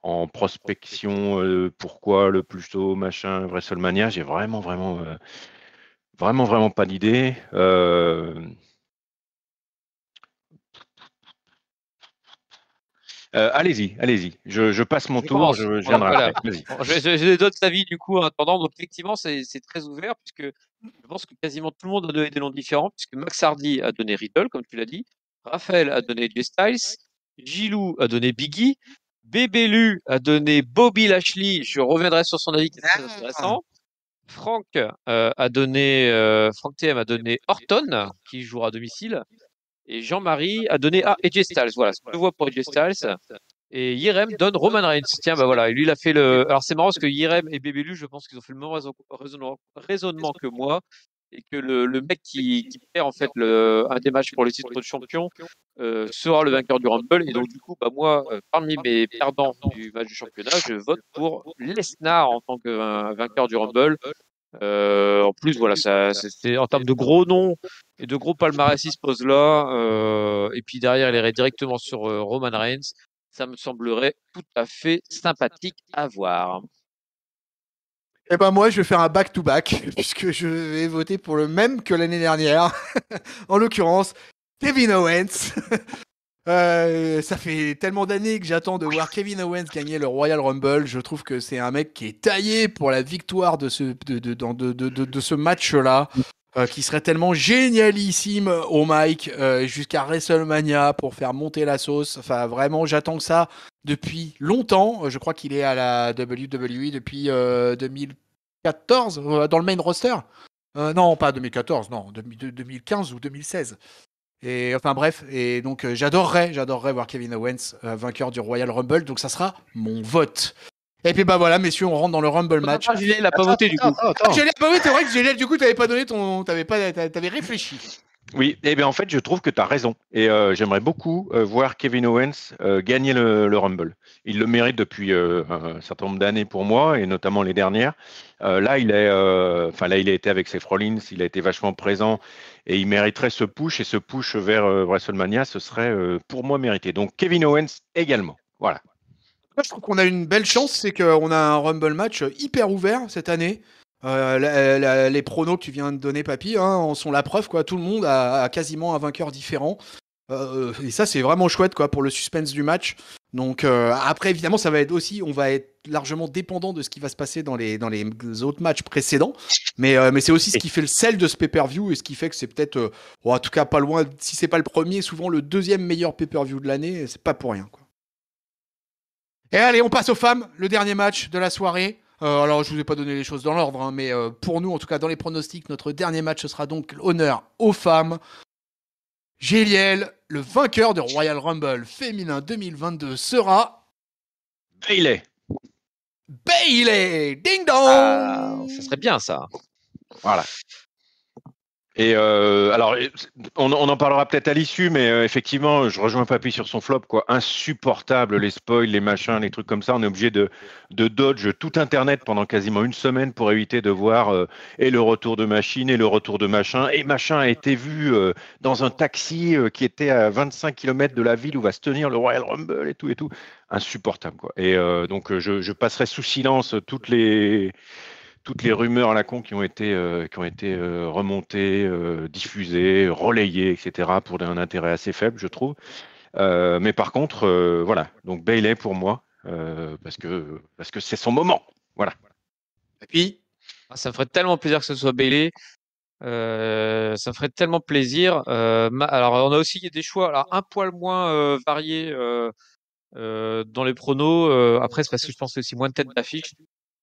Speaker 2: en prospection, pourquoi le plus tôt, machin, WrestleMania, j'ai vraiment, vraiment, vraiment, vraiment pas d'idée. Allez-y, allez-y. Je passe mon
Speaker 3: Je
Speaker 2: tour,
Speaker 3: commence.
Speaker 2: je viendrai
Speaker 3: Voilà.
Speaker 2: après. Vas-y.
Speaker 3: Bon, je donne sa vie du coup en attendant. Donc effectivement, c'est très ouvert puisque je pense que quasiment tout le monde a donné des noms différents puisque Max Hardy a donné Riddle, comme tu l'as dit. Raphaël a donné Jay Styles. Gilou a donné Biggie. Bébélu a donné Bobby Lashley. Je reviendrai sur son avis qui est très
Speaker 1: Ah.
Speaker 3: intéressant. Franck Franck TM a donné Orton qui jouera à domicile. Et Jean-Marie a donné AJ Styles. Voilà, deux voix pour AJ Styles. Et Yerem donne Roman Reigns. Tiens, bah voilà. Et lui, il a fait le. Alors, c'est marrant parce que Yerem et Bébélu, je pense qu'ils ont fait le même raisonnement que moi. Et que le mec qui perd, en fait, un des matchs pour le titre de champion sera le vainqueur du Rumble. Et donc, du coup, bah, moi, parmi mes perdants du match du championnat, je vote pour Lesnar en tant que vainqueur du Rumble. En plus, voilà, c'est en termes de gros noms et de gros palmarès, il se pose là. Et puis derrière, il irait directement sur Roman Reigns. Ça me semblerait tout à fait sympathique à voir.
Speaker 1: Eh ben moi, je vais faire un back-to-back, puisque je vais voter pour le même que l'année dernière. En l'occurrence, Kevin Owens. Ça fait tellement d'années que j'attends de voir Kevin Owens gagner le Royal Rumble. Je trouve que c'est un mec qui est taillé pour la victoire de ce match-là, qui serait tellement génialissime au mic jusqu'à WrestleMania pour faire monter la sauce. Enfin, vraiment, j'attends que ça depuis longtemps. Je crois qu'il est à la WWE depuis 2014 dans le main roster. Non, pas 2014, non, 2015 ou 2016. Et enfin bref, et donc j'adorerais voir Kevin Owens vainqueur du Royal Rumble, donc ça sera mon vote. Et puis bah voilà, messieurs, on rentre dans le Rumble match.
Speaker 3: Ah, Julien, il n'a pas voté du coup.
Speaker 1: Ah, Géliel, bah oui, c'est vrai que Géliel, du coup, t'avais pas donné ton, t'avais réfléchi.
Speaker 2: Oui, eh bien en fait, je trouve que tu as raison. Et j'aimerais beaucoup voir Kevin Owens gagner le Rumble. Il le mérite depuis un certain nombre d'années pour moi, et notamment les dernières. Là, il a été avec Seth Rollins, il a été vachement présent, et il mériterait ce push, et ce push vers WrestleMania, ce serait pour moi mérité. Donc Kevin Owens également. Voilà.
Speaker 1: Moi, je trouve qu'on a une belle chance, c'est qu'on a un Rumble match hyper ouvert cette année. Les pronos que tu viens de donner, Papy, hein, en sont la preuve, quoi. Tout le monde a quasiment un vainqueur différent. Et ça, c'est vraiment chouette, quoi, pour le suspense du match. Donc après, évidemment, ça va être aussi, on va être largement dépendant de ce qui va se passer dans les autres matchs précédents. Mais c'est aussi ce qui fait le sel de ce pay-per-view et ce qui fait que c'est peut-être, en tout cas pas loin, si c'est pas le premier, souvent le deuxième meilleur pay-per-view de l'année. C'est pas pour rien, quoi. Et allez, on passe aux femmes, le dernier match de la soirée. Alors, je vous ai pas donné les choses dans l'ordre, hein, mais pour nous, en tout cas, dans les pronostics, notre dernier match, ce sera donc l'honneur aux femmes. Géliel, le vainqueur de Royal Rumble féminin 2022 sera
Speaker 2: Bayley.
Speaker 1: Bayley. Ding
Speaker 3: Ah,
Speaker 1: dong.
Speaker 3: ça serait bien ça.
Speaker 2: Voilà. Et alors, on en parlera peut-être à l'issue, mais effectivement, je rejoins Papy sur son flop, quoi. Insupportable, les spoils, les machins, les trucs comme ça. On est obligé de dodge tout Internet pendant quasiment une semaine pour éviter de voir et le retour de machine et le retour de machin. Et machin a été vu dans un taxi qui était à 25 km de la ville où va se tenir le Royal Rumble et tout et tout. Insupportable, quoi. Et donc, je passerai sous silence toutes les rumeurs à la con qui ont été remontées, diffusées, relayées, etc., pour un intérêt assez faible, je trouve. Mais par contre, voilà. Donc Bayley pour moi, parce que c'est son moment. Voilà.
Speaker 1: Et puis,
Speaker 3: Ah, ça me ferait tellement plaisir que ce soit Bailey. Ça me ferait tellement plaisir. Alors, on a aussi des choix, alors un poil moins variés dans les pronos. Après, c'est parce que je pense que c'est aussi moins de têtes d'affiche.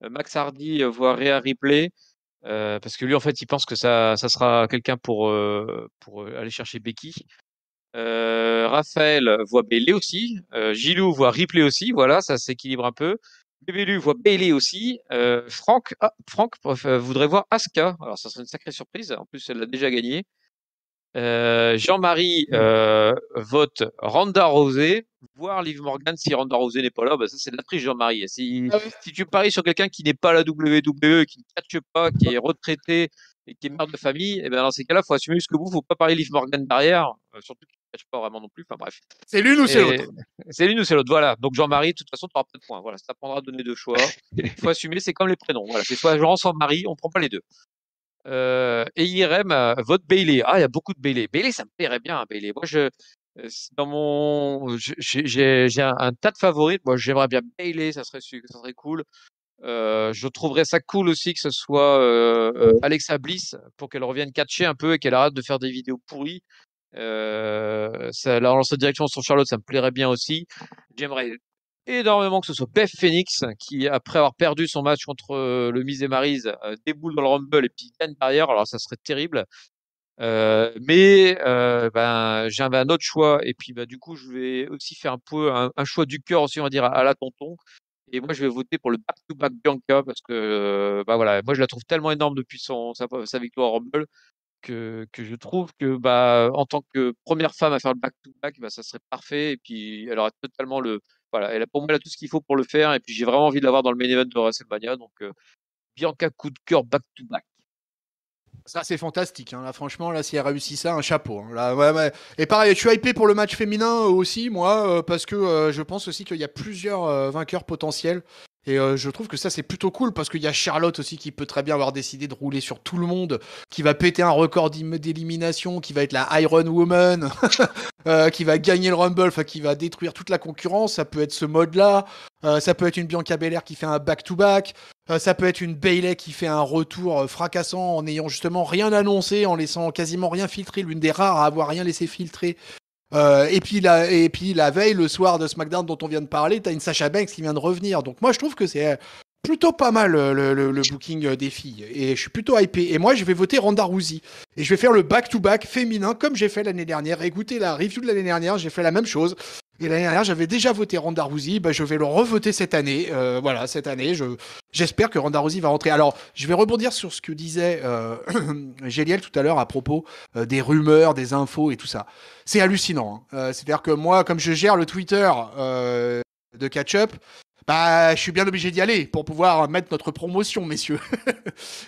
Speaker 3: Max Hardy voit Rhea Ripley. Parce que lui, en fait, il pense que ça sera quelqu'un pour aller chercher Becky. Raphaël voit Bailey aussi. Gilou voit Ripley aussi. Voilà, ça s'équilibre un peu. Bébélu voit Bailey aussi. Franck voudrait voir Asuka. Alors, ça serait une sacrée surprise. En plus, elle l'a déjà gagné. Jean-Marie vote Ronda Rousey, voire Liv Morgan si Ronda Rousey n'est pas là. Bah, ça, c'est de la triche, Jean-Marie. Si,
Speaker 1: Ah ouais.
Speaker 3: si tu paries sur quelqu'un qui n'est pas à la WWE, qui ne catche pas, qui est retraité et qui est mère de famille, et ben dans ces cas-là, il faut assumer jusqu'au bout. Faut pas parier Liv Morgan derrière, surtout qu'il ne catche pas vraiment non plus. Enfin bref.
Speaker 1: C'est l'une ou c'est
Speaker 3: Et
Speaker 1: l'autre.
Speaker 3: c'est l'une ou c'est l'autre. Voilà. Donc Jean-Marie, de toute façon, tu n'auras pas de points. Voilà, ça t'apprendra à donner deux choix. Il faut assumer, c'est comme les prénoms. Voilà, c'est soit Jean, soit Marie, on prend pas les deux. Et IRM vote Bailey. Ah, il y a beaucoup de Bailey. Bailey, ça me plairait bien, Bailey. Moi, dans mon, j'ai un tas de favoris. Moi, j'aimerais bien Bailey, ça serait cool. Je trouverais ça cool aussi que ce soit Alexa Bliss pour qu'elle revienne catcher un peu et qu'elle arrête de faire des vidéos pourries. La relance de direction sur Charlotte, ça me plairait bien aussi. J'aimerais énormément que ce soit Beth Phoenix qui, après avoir perdu son match contre le Miz et Maryse, déboule dans le Rumble et puis gagne derrière. Alors ça serait terrible. Ben, j'avais un autre choix et puis bah, du coup je vais aussi faire un peu un choix du cœur aussi on va dire à la tonton. Et moi je vais voter pour le back-to-back Bianca parce que bah voilà, moi je la trouve tellement énorme depuis sa victoire au Rumble que je trouve que bah en tant que première femme à faire le back-to-back, bah, ça serait parfait. Et puis elle aurait totalement voilà, pour moi elle a tout ce qu'il faut pour le faire. Et puis j'ai vraiment envie de l'avoir dans le main event de WrestleMania. Donc Bianca coup de cœur back-to-back.
Speaker 1: Ça, c'est fantastique. Hein. Là, franchement, là, si elle réussit ça, un chapeau. Hein. Là, ouais, ouais. Et pareil, je suis hypé pour le match féminin aussi, moi, parce que je pense aussi qu'il y a plusieurs vainqueurs potentiels. Et je trouve que ça, c'est plutôt cool parce qu'il y a Charlotte aussi qui peut très bien avoir décidé de rouler sur tout le monde, qui va péter un record d'élimination, qui va être la Iron Woman, qui va gagner le Rumble, enfin, qui va détruire toute la concurrence. Ça peut être ce mode-là. Ça peut être une Bianca Belair qui fait un back-to-back. Ça peut être une Bayley qui fait un retour fracassant en n'ayant justement rien annoncé, en laissant quasiment rien filtrer, l'une des rares à avoir rien laissé filtrer. Et puis la veille, le soir de SmackDown dont on vient de parler, t'as une Sasha Banks qui vient de revenir. Donc moi je trouve que c'est plutôt pas mal le booking des filles. Et je suis plutôt hypé. Et moi je vais voter Ronda Rousey. Et je vais faire le back-to-back féminin comme j'ai fait l'année dernière. Écoutez la review de l'année dernière, j'ai fait la même chose. Et l'année dernière, j'avais déjà voté Ronda Rousey. Bah, je vais le revoter cette année. Voilà, cette année, j'espère que Ronda Rousey va rentrer. Alors, je vais rebondir sur ce que disait Géliel tout à l'heure à propos des rumeurs, des infos et tout ça. C'est hallucinant. Hein. C'est-à-dire que moi, comme je gère le Twitter de Catch Up, bah, je suis bien obligé d'y aller pour pouvoir mettre notre promotion, messieurs.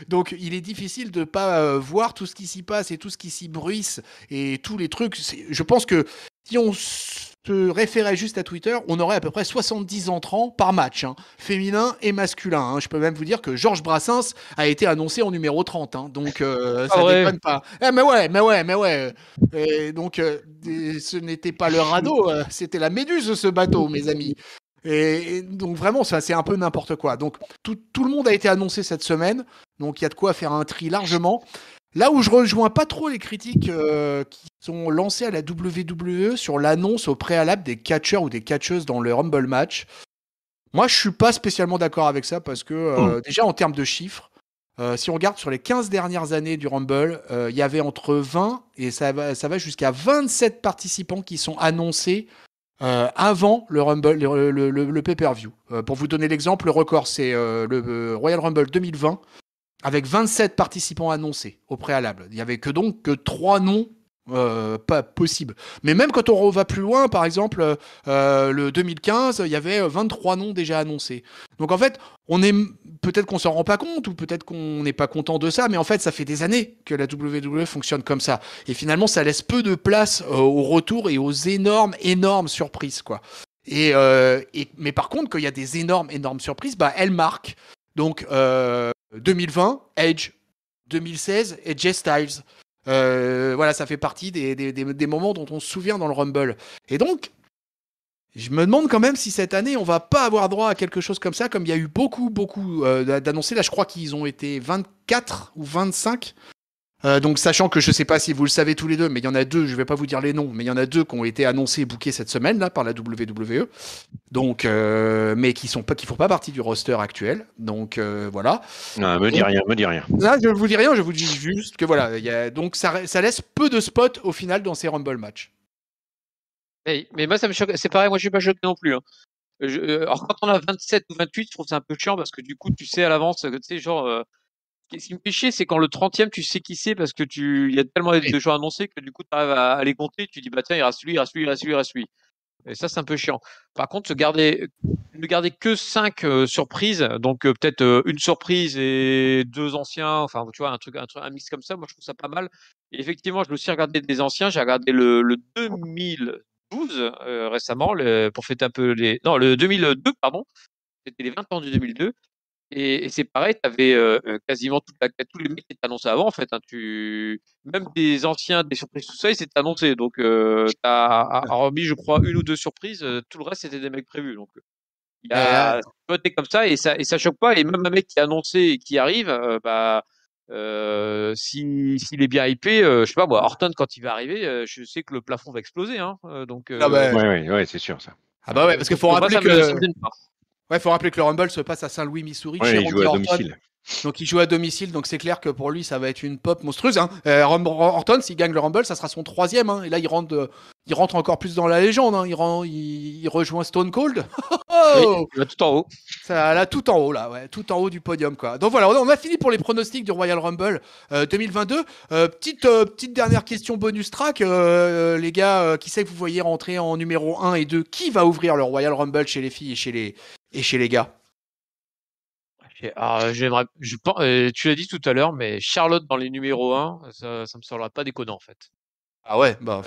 Speaker 1: Donc, il est difficile de pas voir tout ce qui s'y passe et tout ce qui s'y bruisse et tous les trucs. Je pense que si on se référait juste à Twitter, on aurait à peu près 70 entrants par match, hein, féminin et masculin. Hein. Je peux même vous dire que Georges Brassens a été annoncé en numéro 30. Hein, donc, ça déconne pas. Eh, mais ouais. Et donc, ce n'était pas le radeau, c'était la méduse, ce bateau, mes amis. Et donc vraiment, ça c'est un peu n'importe quoi. Donc tout le monde a été annoncé cette semaine, donc il y a de quoi faire un tri largement. Là où je rejoins pas trop les critiques qui sont lancées à la WWE sur l'annonce au préalable des catcheurs ou des catcheuses dans le Rumble match, moi je suis pas spécialement d'accord avec ça parce que déjà en termes de chiffres, si on regarde sur les 15 dernières années du Rumble, il y avait entre 20 et ça va jusqu'à 27 participants qui sont annoncés avant le Rumble, le pay-per-view. Pour vous donner l'exemple, le record, c'est le Royal Rumble 2020, avec 27 participants annoncés au préalable. Il n'y avait donc que 3 noms pas possibles. Mais même quand on va plus loin, par exemple, le 2015, il y avait 23 noms déjà annoncés. Donc en fait, peut-être qu'on s'en rend pas compte, ou peut-être qu'on n'est pas content de ça, mais en fait, ça fait des années que la WWE fonctionne comme ça. Et finalement, ça laisse peu de place au retour et aux énormes surprises, quoi. Mais par contre, quand il y a des énormes surprises, bah, elles marquent. Donc, 2020, Edge. 2016, AJ Styles. Voilà, ça fait partie des moments dont on se souvient dans le Rumble. Et donc, je me demande quand même si cette année, on va pas avoir droit à quelque chose comme ça, comme il y a eu beaucoup d'annoncés. Là, je crois qu'ils ont été 24 ou 25. Donc, sachant que je sais pas si vous le savez tous les deux, mais il y en a deux, je vais pas vous dire les noms, mais il y en a deux qui ont été annoncés et bookés cette semaine là par la WWE. Donc, mais qui font pas partie du roster actuel. Donc voilà.
Speaker 2: Non, me dis rien.
Speaker 1: Là, je vous dis rien, je vous dis juste que voilà, donc ça laisse peu de spots au final dans ces Rumble matchs.
Speaker 3: Mais moi, ça me choque. C'est pareil, moi, je suis pas choqué non plus. Hein. Alors, quand on a 27 ou 28, je trouve ça un peu chiant parce que du coup, tu sais à l'avance, tu sais, genre, Ce qui me fait chier, c'est quand le 30e, tu sais qui c'est parce que il y a tellement de gens annoncés que du coup, tu arrives à les compter. Tu dis, bah tiens, il reste lui, il reste lui, il reste lui, il reste lui. Et ça, c'est un peu chiant. Par contre, ne garder que 5 surprises, donc peut-être une surprise et 2 anciens, enfin, tu vois, un mix comme ça, moi, je trouve ça pas mal. Et effectivement, je me suis regardé des anciens. J'ai regardé le 2012 récemment pour fêter un peu les. Non, le 2002, pardon. C'était les 20 ans du 2002. Et c'est pareil, tu avais quasiment tous les mecs qui étaient annoncés avant, en fait. Hein, même des anciens, des surprises, tout ça, ils s'étaient annoncés. Donc, hormis, je crois, une ou deux surprises, tout le reste, c'était des mecs prévus. Donc, il y a peut-être comme ça, et ça choque pas. Et même un mec qui est annoncé et qui arrive, s'il est bien hypé, je sais pas, moi, Horton, quand il va arriver, je sais que le plafond va exploser. Hein, donc,
Speaker 1: Ah bah,
Speaker 2: Ouais, c'est sûr ça.
Speaker 1: ah bah ouais, parce qu'il faut
Speaker 3: donc moi,
Speaker 1: rappeler
Speaker 3: ça me gêne pas.
Speaker 1: faut rappeler que le Rumble se passe à Saint-Louis, Missouri, chez
Speaker 2: Ouais, il joue
Speaker 1: Randy
Speaker 2: à
Speaker 1: Orton.
Speaker 2: domicile.
Speaker 1: Donc il joue à domicile, donc c'est clair que pour lui ça va être une pop monstrueuse. Hein. Orton, s'il gagne le Rumble, ça sera son 3e. Hein. Et là il rentre encore plus dans la légende. Hein. Il rejoint Stone Cold.
Speaker 3: Oui,
Speaker 1: Oh,
Speaker 3: il va tout en haut.
Speaker 1: ça, là tout en haut là, ouais, tout en haut du podium quoi. Donc voilà, on a fini pour les pronostics du Royal Rumble 2022. Petite dernière question bonus track, les gars, qui c'est que vous voyez rentrer en numéro 1 et 2? Qui va ouvrir le Royal Rumble chez les filles et chez les gars?
Speaker 3: Alors, tu l'as dit tout à l'heure, mais Charlotte dans les numéros 1, ça me semblera pas déconnant en fait.
Speaker 1: Ah ouais, bah.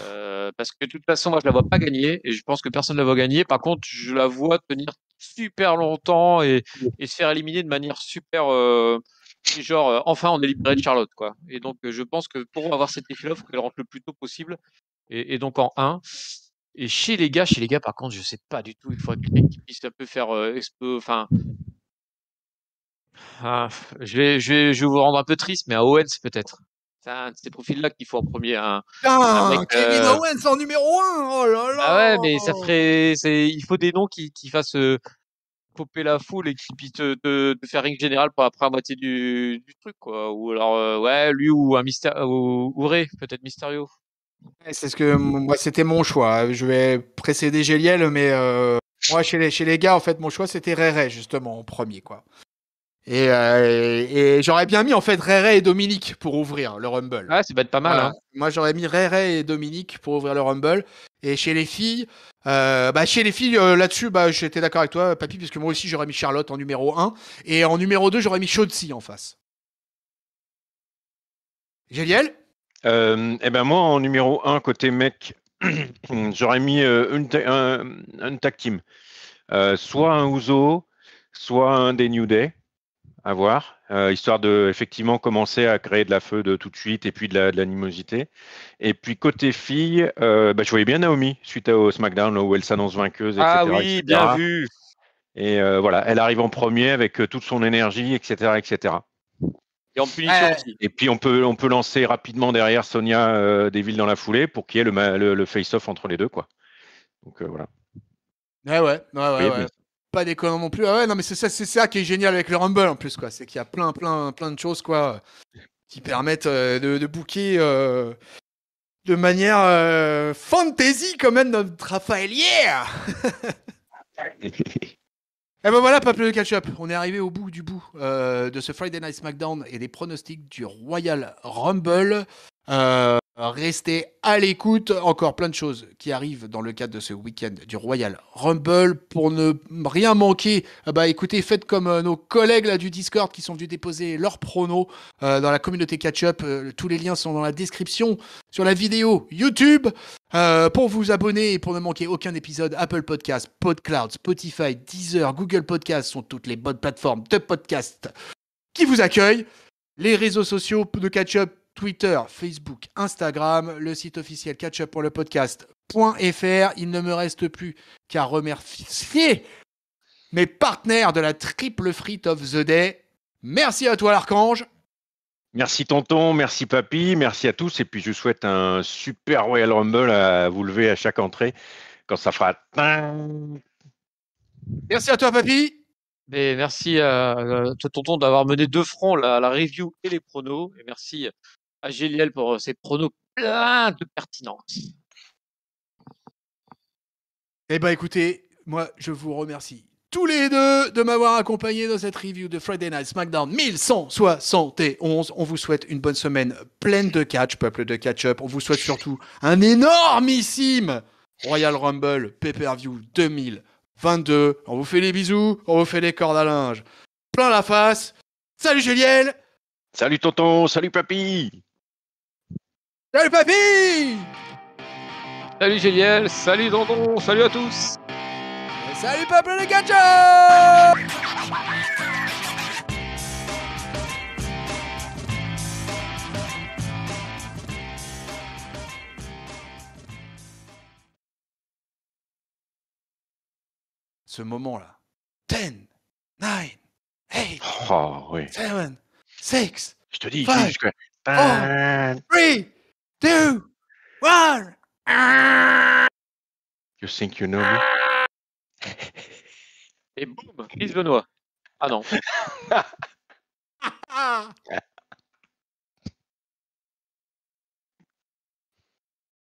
Speaker 3: Parce que de toute façon, moi je la vois pas gagner et je pense que personne ne la voit gagner. Par contre, je la vois tenir super longtemps et se faire éliminer de manière super. Genre, enfin, on est libéré de Charlotte, quoi. Et donc, je pense que pour avoir cet effet-là, il faut qu'elle rentre le plus tôt possible. Et donc en 1. Et chez les gars, par contre, je sais pas du tout. Il faudrait quelqu'un qui puisse un peu faire enfin. Je vais vous rendre un peu triste, mais à Owens peut-être. C'est un de ces profils-là qu'il faut en premier. Un mec.
Speaker 1: Putain, Kevin Owens en numéro 1. Oh là
Speaker 3: Ah ouais, mais
Speaker 1: là.
Speaker 3: il faut des noms qui fassent popper la foule et qui puissent te faire ring général pour après la moitié du truc, quoi. Ou alors, ouais, lui ou un mystère, ou Ray, peut-être Mysterio.
Speaker 1: Ouais, c'est ce que moi c'était mon choix. Je vais précéder Géliel, mais moi chez les gars en fait mon choix c'était Ray justement en premier quoi. Et j'aurais bien mis en fait Ray et Dominique pour ouvrir le Rumble.
Speaker 3: Ouais, ça va être pas mal,
Speaker 1: Voilà.
Speaker 3: hein.
Speaker 1: Moi j'aurais mis Ray et Dominique pour ouvrir le Rumble. Et chez les filles, là-dessus, j'étais d'accord avec toi, Papy, parce que moi aussi j'aurais mis Charlotte en numéro 1. Et en numéro 2, j'aurais mis Shotzi en face. Géliel?
Speaker 2: Eh ben moi, en numéro 1, côté mec, j'aurais mis une tag team. Soit un Uso, soit un des New Day, à voir, histoire de effectivement commencer à créer de la feu de tout de suite et puis de l'animosité. Et puis côté fille, je voyais bien Naomi suite au SmackDown où elle s'annonce vainqueuse,
Speaker 3: Ah
Speaker 2: etc.,
Speaker 3: oui, bien
Speaker 2: etc.
Speaker 3: vu.
Speaker 2: Et voilà, elle arrive en premier avec toute son énergie, etc., etc.
Speaker 3: Et en punition aussi.
Speaker 2: Et puis on peut lancer rapidement derrière Sonia Deville dans la foulée pour qu'il y ait le face-off entre les deux, quoi. Donc voilà. Vous voyez bien.
Speaker 1: Ouais. Pas déconnant non plus. Ah ouais, non, mais c'est ça qui est génial avec le Rumble en plus, quoi. C'est qu'il y a plein de choses, quoi, qui permettent de booker de manière fantasy, quand même, notre Raphaël hier. Et ben voilà, Peuple de Catch-Up. On est arrivé au bout du bout de ce Friday Night SmackDown et des pronostics du Royal Rumble. Restez à l'écoute. Encore plein de choses qui arrivent dans le cadre de ce week-end du Royal Rumble. Pour ne rien manquer, écoutez, faites comme nos collègues là, du Discord qui sont venus déposer leurs pronos dans la communauté Catch-Up. Tous les liens sont dans la description sur la vidéo YouTube. Pour vous abonner et pour ne manquer aucun épisode, Apple Podcasts, PodCloud, Spotify, Deezer, Google Podcasts sont toutes les bonnes plateformes de podcast qui vous accueillent. Les réseaux sociaux de Catch-Up, Twitter, Facebook, Instagram, le site officiel catchup.lepodcast.fr. Il ne me reste plus qu'à remercier mes partenaires de la Triple Frite of the Day. Merci à toi l'Archange.
Speaker 2: Merci tonton, merci papy, merci à tous. Et puis je souhaite un super Royal Rumble à vous lever à chaque entrée quand ça fera.
Speaker 1: Merci à toi papy.
Speaker 3: Et merci à toi, tonton, d'avoir mené de front la review et les pronos. Et merci à Géliel pour ses pronos plein de pertinence.
Speaker 1: Eh ben écoutez, moi je vous remercie tous les deux de m'avoir accompagné dans cette review de Friday Night SmackDown 1171. On vous souhaite une bonne semaine pleine de catch, peuple de catch-up. On vous souhaite surtout un énormissime Royal Rumble Pay-Per-View 2022. On vous fait les bisous, on vous fait les cordes à linge. Plein la face. Salut Juliel.
Speaker 2: Salut tonton, salut papy.
Speaker 1: Salut papy.
Speaker 3: Salut Géliel, salut Dandon, salut à tous.
Speaker 1: Et salut peuple de catch-up. Ce moment-là. 10, 9, 8,
Speaker 2: Oh oui.
Speaker 1: 7, 6,
Speaker 2: Je te dis,
Speaker 1: Five,
Speaker 2: jusqu'à.
Speaker 1: 3, 2, 1.
Speaker 2: You think you know me?
Speaker 3: Et boum, Chris Benoît. Ah non.